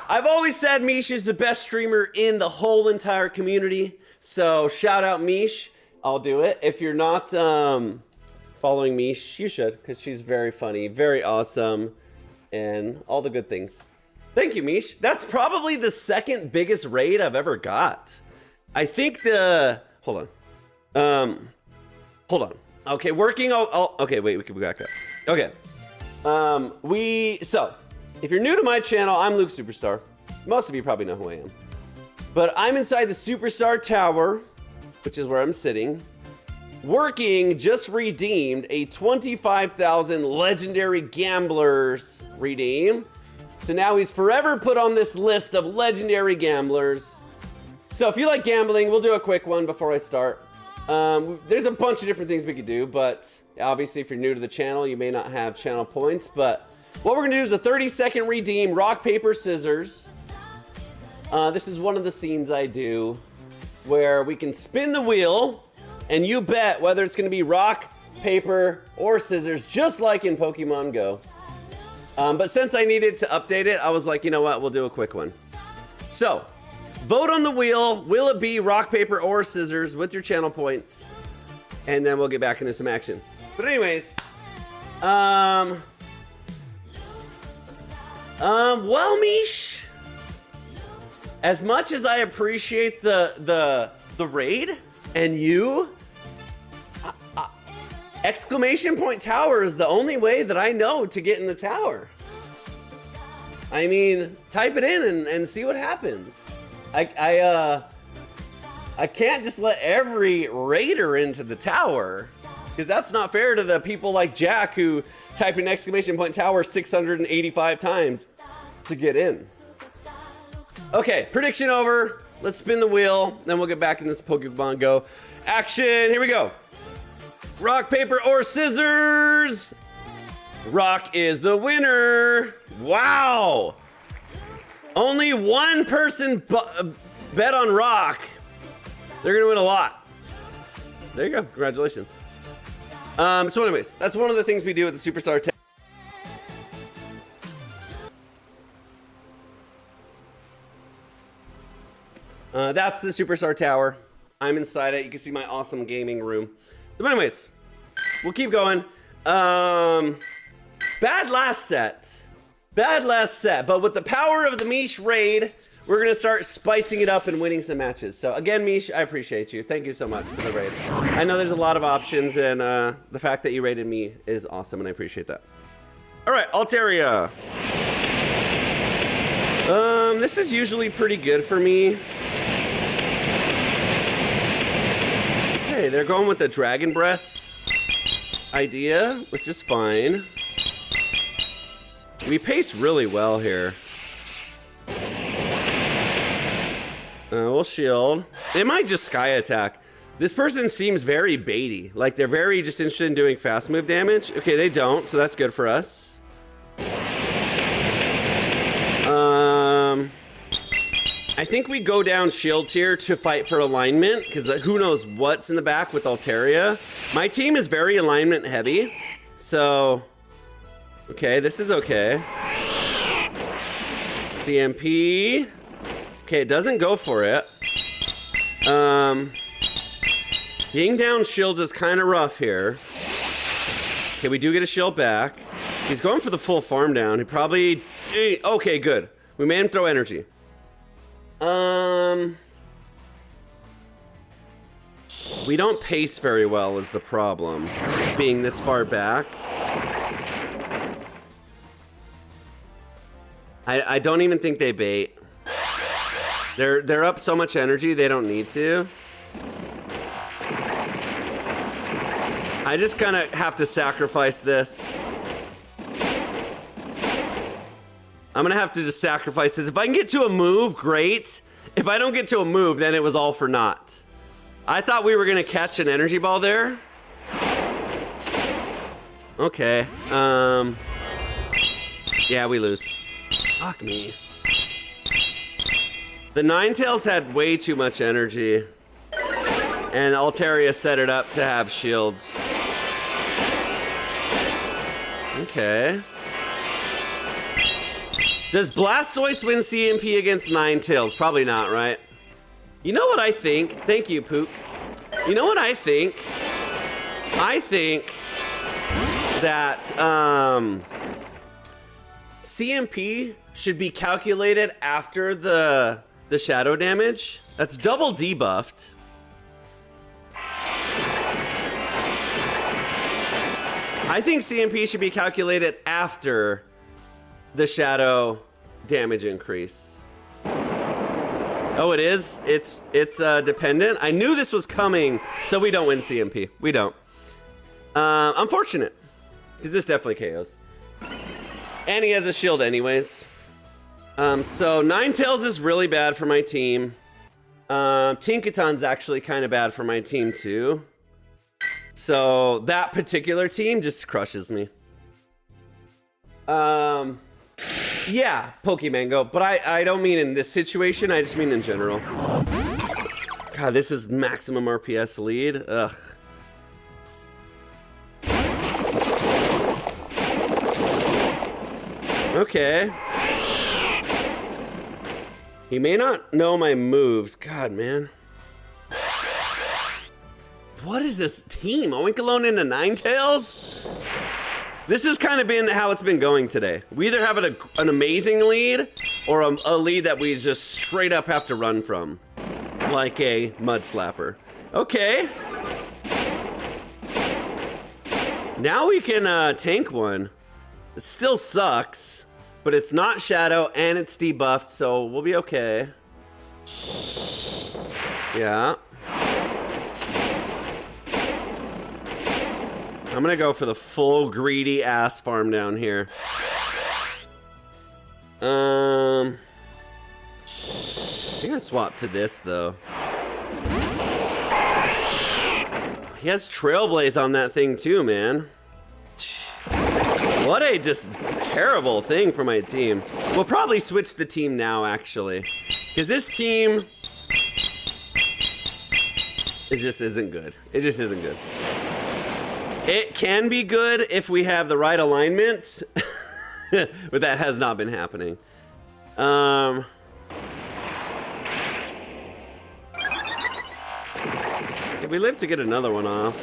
I've always said Mish is the best streamer in the whole entire community. So shout out Mish. I'll do it. If you're not following Mish, you should, because she's very funny, very awesome, and all the good things. Thank you, Mish. That's probably the second biggest raid I've ever got. I think the... Hold on. Hold on. Okay, working... Okay, wait, we can back up. Okay. So, if you're new to my channel, I'm Luke Superstar. Most of you probably know who I am. But I'm inside the Superstar Tower, which is where I'm sitting. working just redeemed a 25,000 legendary gamblers redeem. So now he's forever put on this list of legendary gamblers. So if you like gambling, we'll do a quick one before I start. There's a bunch of different things we could do, but obviously if you're new to the channel, you may not have channel points. But what we're gonna do is a 30-second redeem, rock, paper, scissors. This is one of the scenes I do where we can spin the wheel and you bet whether it's gonna be rock, paper, or scissors, just like in Pokemon Go. But since I needed to update it, I was like, you know what, we'll do a quick one. So, vote on the wheel. Will it be rock, paper, or scissors with your channel points? And then we'll get back into some action. But anyways, well, Mish, as much as I appreciate the raid and you, exclamation point tower is the only way that I know to get in the tower. I mean, type it in and see what happens. I can't just let every raider into the tower, because that's not fair to the people like Jack who type in exclamation point tower 685 times to get in. Okay, prediction over. Let's spin the wheel, then we'll get back in this Pokemon Go action. Here we go. Rock, paper, or scissors. Rock is the winner. Wow. Only one person bet on rock. They're gonna win a lot. There you go. Congratulations. So anyways, that's one of the things we do at the Superstar Tech. That's the Superstar Tower. I'm inside it. You can see my awesome gaming room. But anyways, we'll keep going. Bad last set. Bad last set. But with the power of the Mish raid, we're going to start spicing it up and winning some matches. So again, Mish, I appreciate you. Thank you so much for the raid. I know there's a lot of options, and the fact that you raided me is awesome, and I appreciate that. All right, Altaria. This is usually pretty good for me. Okay, they're going with the Dragon Breath idea, which is fine. We pace really well here. We'll shield. They might just Sky Attack. This person seems very baity. Like they're very just interested in doing fast move damage. Okay, they don't, so that's good for us. I think we go down shields here to fight for alignment, because who knows what's in the back with Altaria. My team is very alignment heavy, so okay, this is okay. CMP. Okay, it doesn't go for it. Being down shields is kind of rough here. Okay, we do get a shield back. He's going for the full farm down. He probably... Okay, good. We made him throw energy. We don't pace very well is the problem, being this far back. I don't even think they bait. They're up so much energy they don't need to. I just kind of have to sacrifice this. I'm gonna have to just sacrifice this. If I can get to a move, great. If I don't get to a move, then it was all for naught. I thought we were gonna catch an energy ball there. Okay. Yeah, we lose. Fuck me. The Ninetales had way too much energy. And Altaria set it up to have shields. Okay. Does Blastoise win CMP against Ninetales? Probably not, right? You know what I think? Thank you, Pook. You know what I think? I think that CMP should be calculated after the shadow damage. That's double debuffed. I think CMP should be calculated after the shadow damage increase. Oh, it is? It's dependent? I knew this was coming, so we don't win CMP. We don't. Unfortunate. Because this definitely KOs. And he has a shield anyways. So Ninetales is really bad for my team. Tinkaton's actually kind of bad for my team too. So that particular team just crushes me. Yeah, Pokemango, but I don't mean in this situation, I just mean in general. God, this is maximum RPS lead. Ugh. Okay. He may not know my moves. God, man. What is this team? Oinkalone into Ninetales? This has kind of been how it's been going today. We either have an amazing lead or a lead that we just straight up have to run from. Like a mud slapper. Okay. Now we can tank one. It still sucks, but it's not Shadow and it's debuffed, so we'll be okay. Yeah. I'm gonna go for the full greedy ass farm down here. I think I swap to this though. He has Trailblaze on that thing too, man. What a just terrible thing for my team. We'll probably switch the team now, actually. Because this team... it just isn't good. It just isn't good. It can be good if we have the right alignment. But that has not been happening. If we live to get another one off.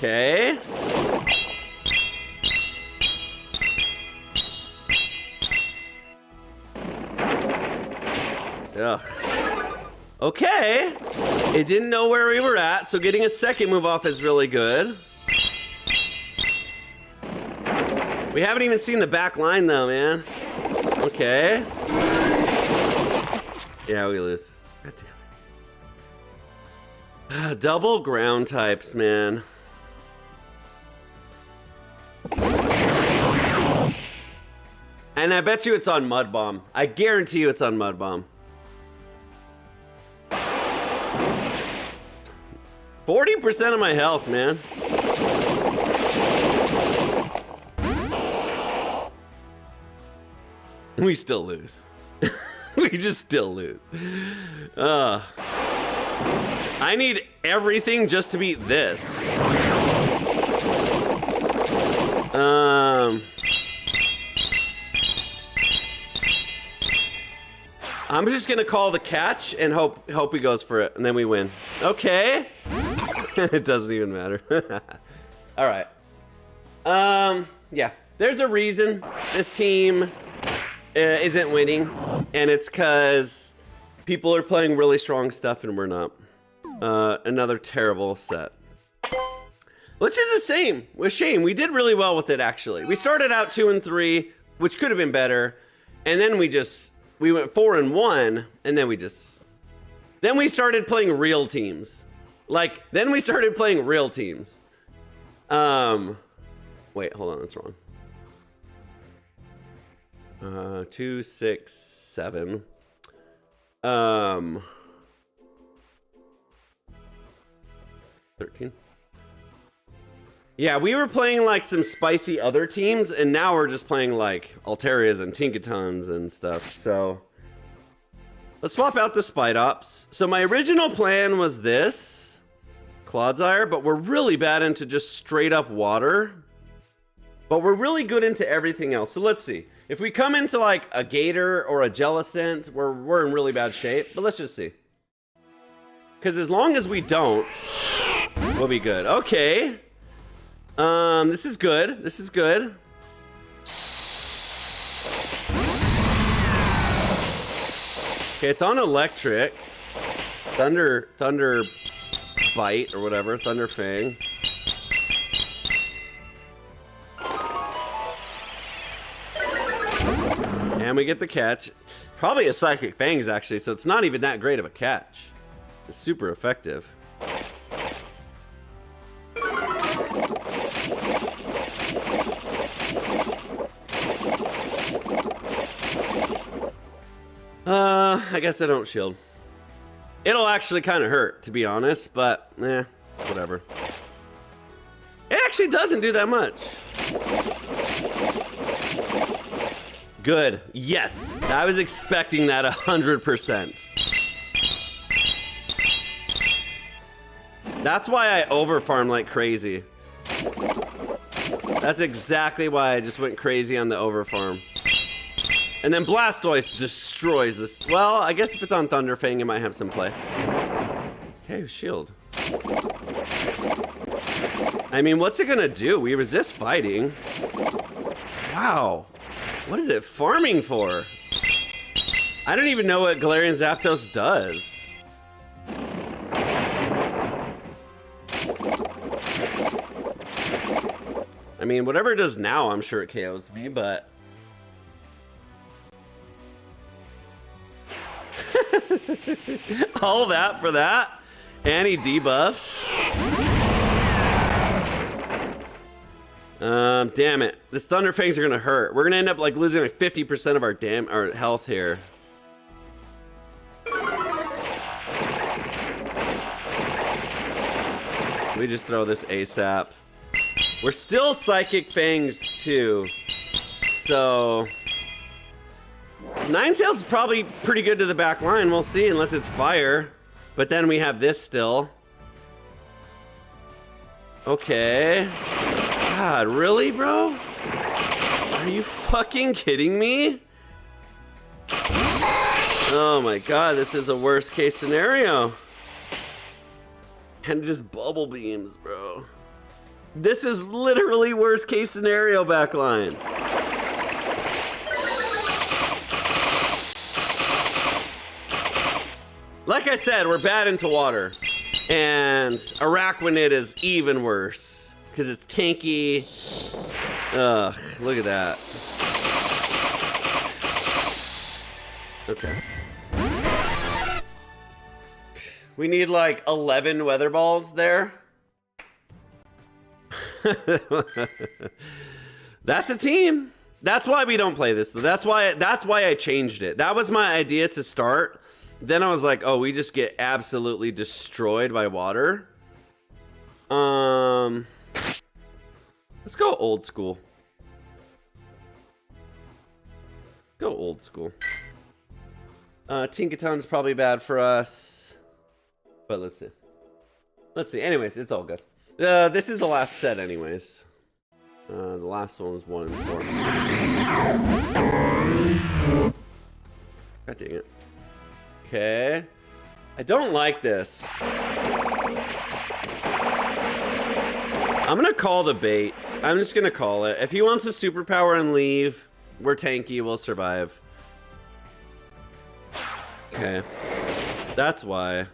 Okay. Ugh. Okay. It didn't know where we were at, so getting a second move off is really good. We haven't even seen the back line though, man. Okay. Yeah, we lose. God damn it. Double ground types, man. And I bet you it's on Mud Bomb. I guarantee you it's on Mud Bomb. 40% of my health, man. We still lose. We just still lose. I need everything just to beat this. I'm just gonna call the catch and hope he goes for it, and then we win. Okay. It doesn't even matter. All right. Yeah. There's a reason this team isn't winning, and it's because people are playing really strong stuff and we're not. Another terrible set. Which is a shame. We did really well with it, actually. We started out 2 and 3, which could have been better, and then we went 4 and 1, and then we started playing real teams. Then we started playing real teams. Wait, hold on, that's wrong. 2, 6, 7. 13. Yeah, we were playing like some spicy other teams, and now we're just playing like Altarias and Tinkatons and stuff, so. Let's swap out the Spidops. So my original plan was this, Clodsire, but we're really bad into just straight up water. But we're really good into everything else. So let's see. If we come into like a Gator or a Jellicent, we're in really bad shape, but let's just see. Because as long as we don't, we'll be good. Okay. This is good. This is good. Okay, it's on electric. Thunder Bite or whatever. Thunder Fang. And we get the catch. Probably a Psychic Fangs, actually, so it's not even that great of a catch. It's super effective. I guess I don't shield. It'll actually kind of hurt, to be honest, but whatever. It actually doesn't do that much. Good. Yes, I was expecting that 100%. That's why I overfarm like crazy. That's exactly why I just went crazy on the overfarm. And then Blastoise destroys this. Well, I guess if it's on Thunderfang, it might have some play. Okay, shield. I mean, what's it gonna do? We resist fighting. Wow. What is it farming for? I don't even know what Galarian Zapdos does. I mean, whatever it does now, I'm sure it KOs me, but... all that for that? And he debuffs? Damn it. This Thunder Fangs are gonna hurt. We're gonna end up like losing like 50% of our health here. We just throw this ASAP. We're still Psychic Fangs too. So Ninetales is probably pretty good to the back line. We'll see, unless it's fire. But then we have this still. Okay. God, really, bro? Are you fucking kidding me? Oh my god, this is a worst case scenario. And just bubble beams, bro. This is literally worst case scenario backline. Like I said, we're bad into water. And Araquanid is even worse. Because it's tanky. Ugh, look at that. Okay. We need like 11 weather balls there. That's a team. That's why we don't play this though. That's why I changed it. That was my idea to start. Then I was like, oh, we just get absolutely destroyed by water. Let's go old school. Go old school. Tinkaton's probably bad for us. But let's see. Let's see. Anyways, it's all good. This is the last set anyways. The last one was 1 and 4. God dang it. Okay. I don't like this. I'm gonna call the bait. I'm just gonna call it. If he wants a superpower and leave, we're tanky, we'll survive. Okay. That's why.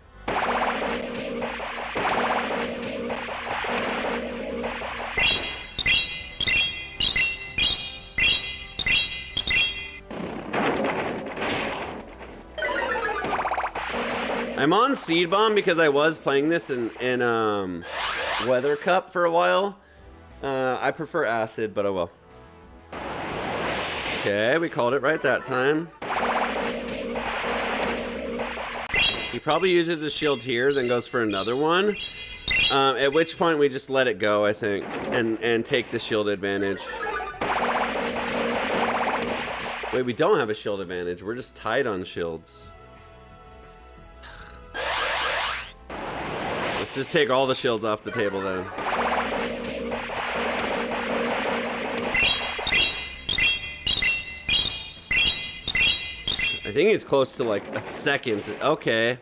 I'm on Seed Bomb because I was playing this in Weather Cup for a while. I prefer Acid, but I will. Okay, we called it right that time. He probably uses the shield here, then goes for another one. At which point we just let it go, I think, and take the shield advantage. Wait, we don't have a shield advantage. We're just tied on shields. Let's just take all the shields off the table then. I think he's close to like a second. Okay.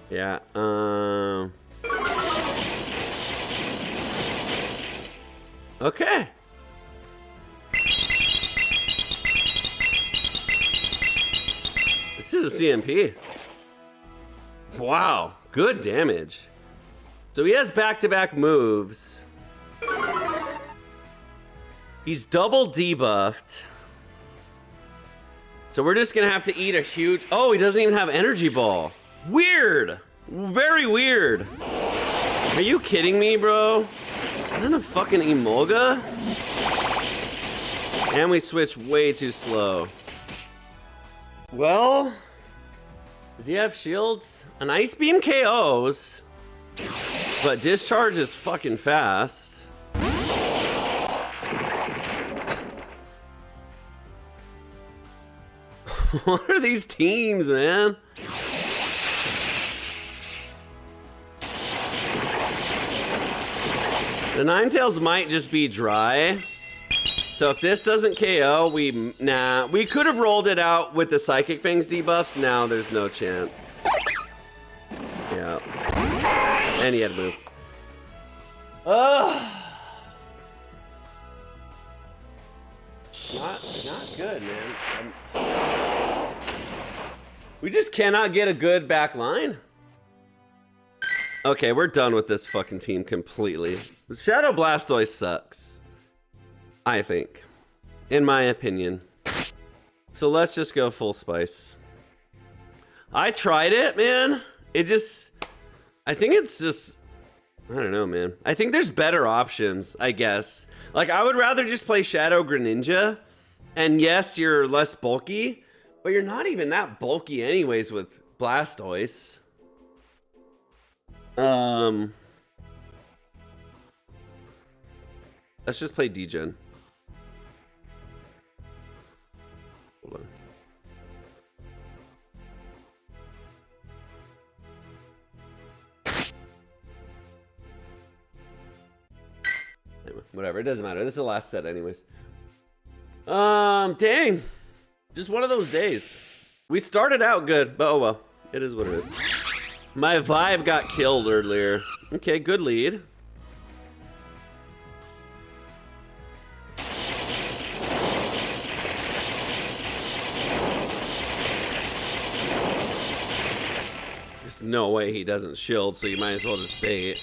Yeah. Okay. This is a CMP. Wow, good damage. So he has back-to-back moves. He's double debuffed. So we're just gonna have to eat a huge... Oh, he doesn't even have energy ball. Weird. Very weird. Are you kidding me, bro? Is that a fucking Emolga? And we switch way too slow. Well, does he have shields? An Ice Beam KOs, but Discharge is fucking fast. What are these teams, man? The Ninetales might just be dry. So if this doesn't KO, we could have rolled it out with the Psychic Fangs debuffs. Now there's no chance. Yeah. And he had to move. Ugh. Not good, man. We just cannot get a good back line. Okay, we're done with this fucking team completely. Shadow Blastoise sucks, I think, in my opinion. So let's just go full spice. I tried it, man. I think it's just, I don't know, man. I think there's better options, I guess. Like, I would rather just play Shadow Greninja. And yes, you're less bulky, but you're not even that bulky anyways with Blastoise. Let's just play Degen. Hold on. Anyway, whatever, it doesn't matter. This is the last set anyways. Dang. Just one of those days. We started out good, but oh well. It is what it is. My vibe got killed earlier. Okay, good lead. There's no way he doesn't shield, so you might as well just bait.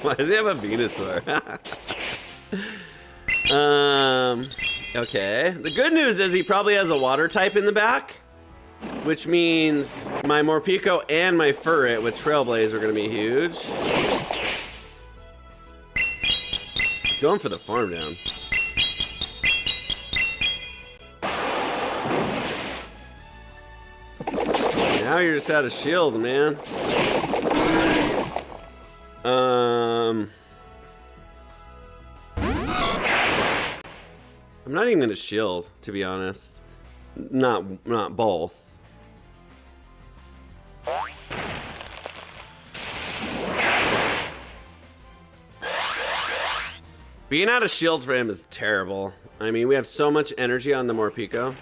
Why does he have a Venusaur? Okay. The good news is he probably has a water type in the back, which means my Morpeko and my Furret with Trailblaze are going to be huge. He's going for the farm down. Now you're just out of shields, man. I'm not even gonna shield, to be honest. Not both. Being out of shields for him is terrible. I mean, we have so much energy on the Morpeko.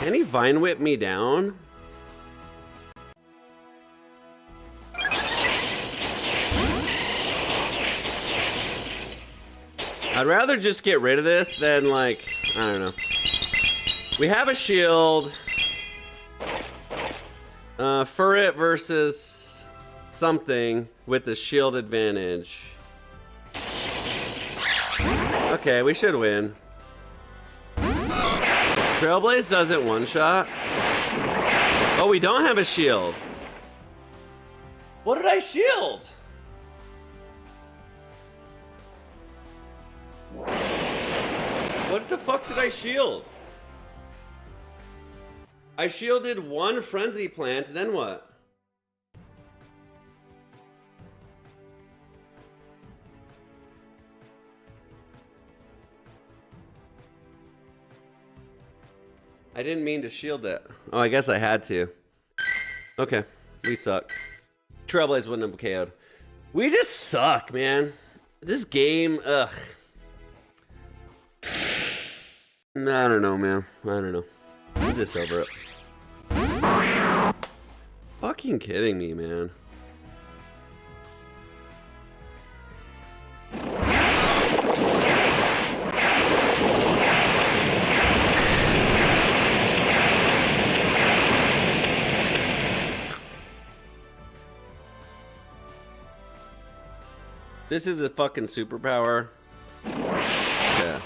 Can he Vine Whip me down? I'd rather just get rid of this than, like, I don't know. We have a shield. Furret versus something with the shield advantage. Okay, we should win. Trailblaze doesn't one-shot. Oh, we don't have a shield. What did I shield? the fuck did I shield? I shielded one frenzy plant, then what? I didn't mean to shield that. Oh, I guess I had to. Okay, we suck. Trailblaze wouldn't have KO'd. We just suck, man. This game, ugh. I don't know, man. I don't know. I'm just over it. Fucking kidding me, man. This is a fucking superpower. Yeah.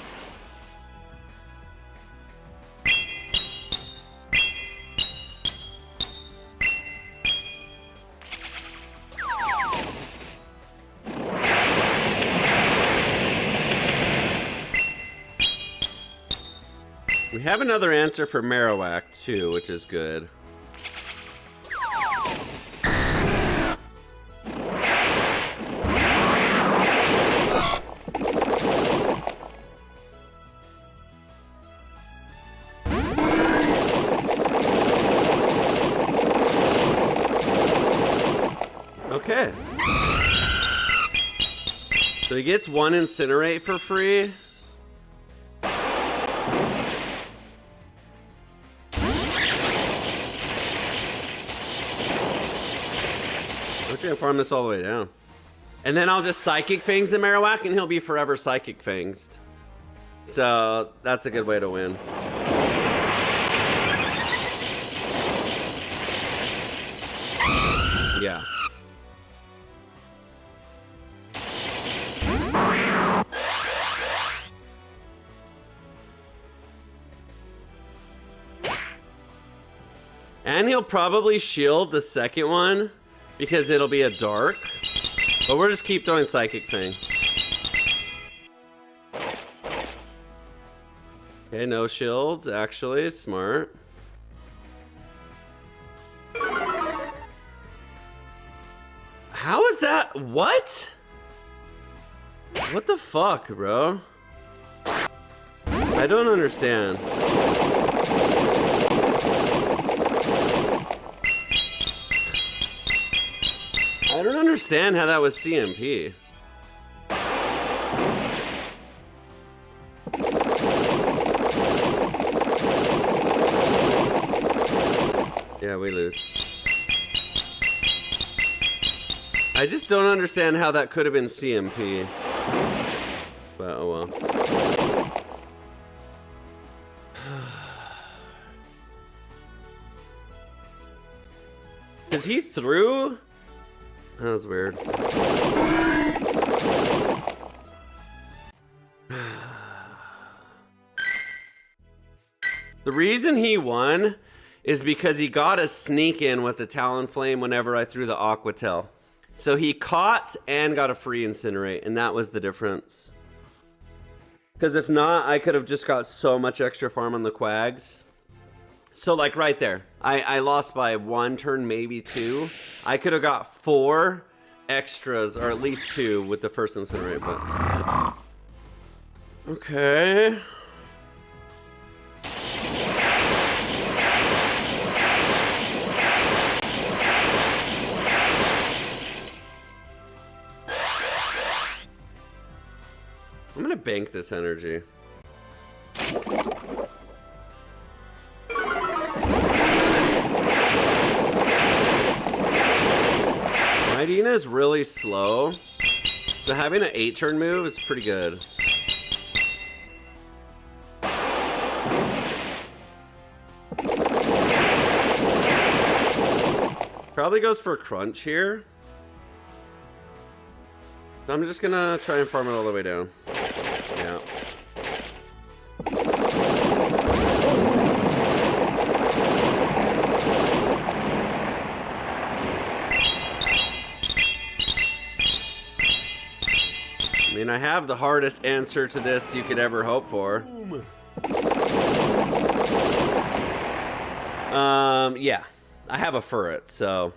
We have another answer for Marowak too, which is good. Okay. So he gets one Incinerate for free. Okay, I'll farm this all the way down. And then I'll just Psychic Fangs the Marowak and he'll be forever Psychic Fanged. So that's a good way to win. Yeah. And he'll probably shield the second one because it'll be a dark. But we'll just keep throwing Psychic Fang. Okay, no shields, actually. Smart. How is that? What? What the fuck, bro? I don't understand. I don't understand how that was CMP. Yeah, we lose. I just don't understand how that could have been CMP. But oh well. Because he threw? That was weird. The reason he won is because he got a sneak in with the Talonflame whenever I threw the Aqua Tail. So he caught and got a free Incinerate, and that was the difference. Because if not, I could have just got so much extra farm on the Quags. So like right there, I lost by 1 turn, maybe 2. I could have got 4 extras, or at least 2 with the first Incinerate, but... Okay. I'm gonna bank this energy. Mightyena is really slow, so having an 8-turn move is pretty good. Probably goes for Crunch here. I'm just gonna try and farm it all the way down. Yeah. I mean, I have the hardest answer to this you could ever hope for. Yeah, I have a ferret, so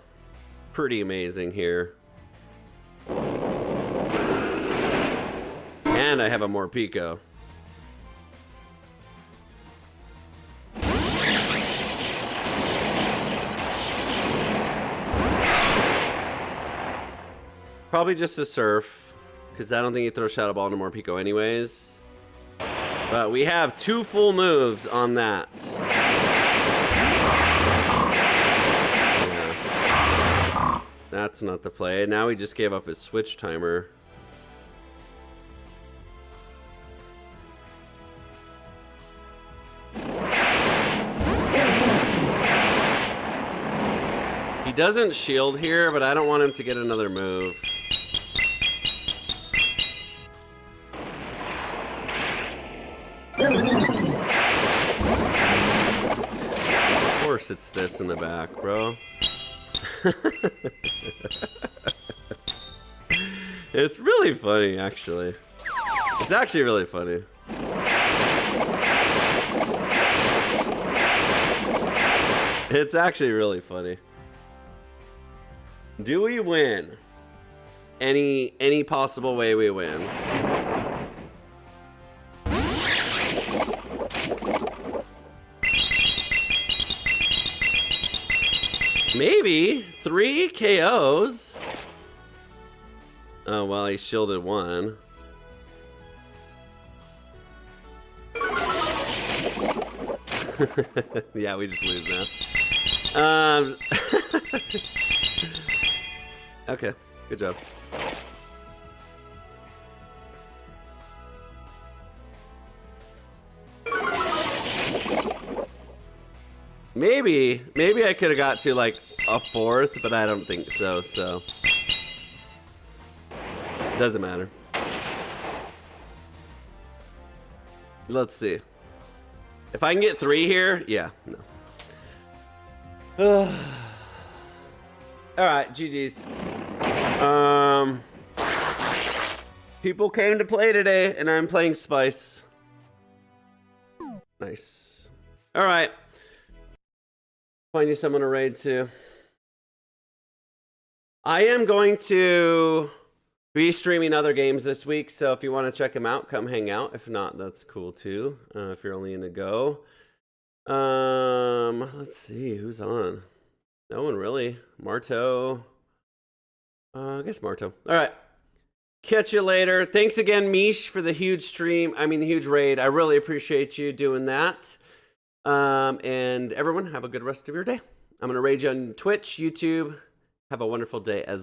pretty amazing here. And I have a Morpeko. Probably just a surf, because I don't think you throw Shadow Ball into Morpeko anyways. But we have 2 full moves on that. Yeah. That's not the play. Now he just gave up his switch timer. He doesn't shield here, but I don't want him to get another move. Of course it's this in the back, bro. It's really funny, actually. It's actually really funny. It's actually really funny. Do we win? Any possible way we win? Maybe 3 KOs. Oh well, he shielded 1. Yeah, we just lose now. Okay, good job. Maybe I could have got to like a 4th, but I don't think so, so doesn't matter. Let's see. If I can get 3 here, yeah, no. Alright, GG's. People came to play today, and I'm playing Spice. Nice. Alright. Find you someone to raid to. I am going to be streaming other games this week, so if you want to check them out, come hang out. If not, that's cool too. If you're only in a go. Let's see, who's on? No one really. Marto. I guess Marto. All right. Catch you later. Thanks again, Mish, for the huge stream. I mean, the huge raid. I really appreciate you doing that. And everyone, have a good rest of your day. I'm going to raid you on Twitch, YouTube. Have a wonderful day as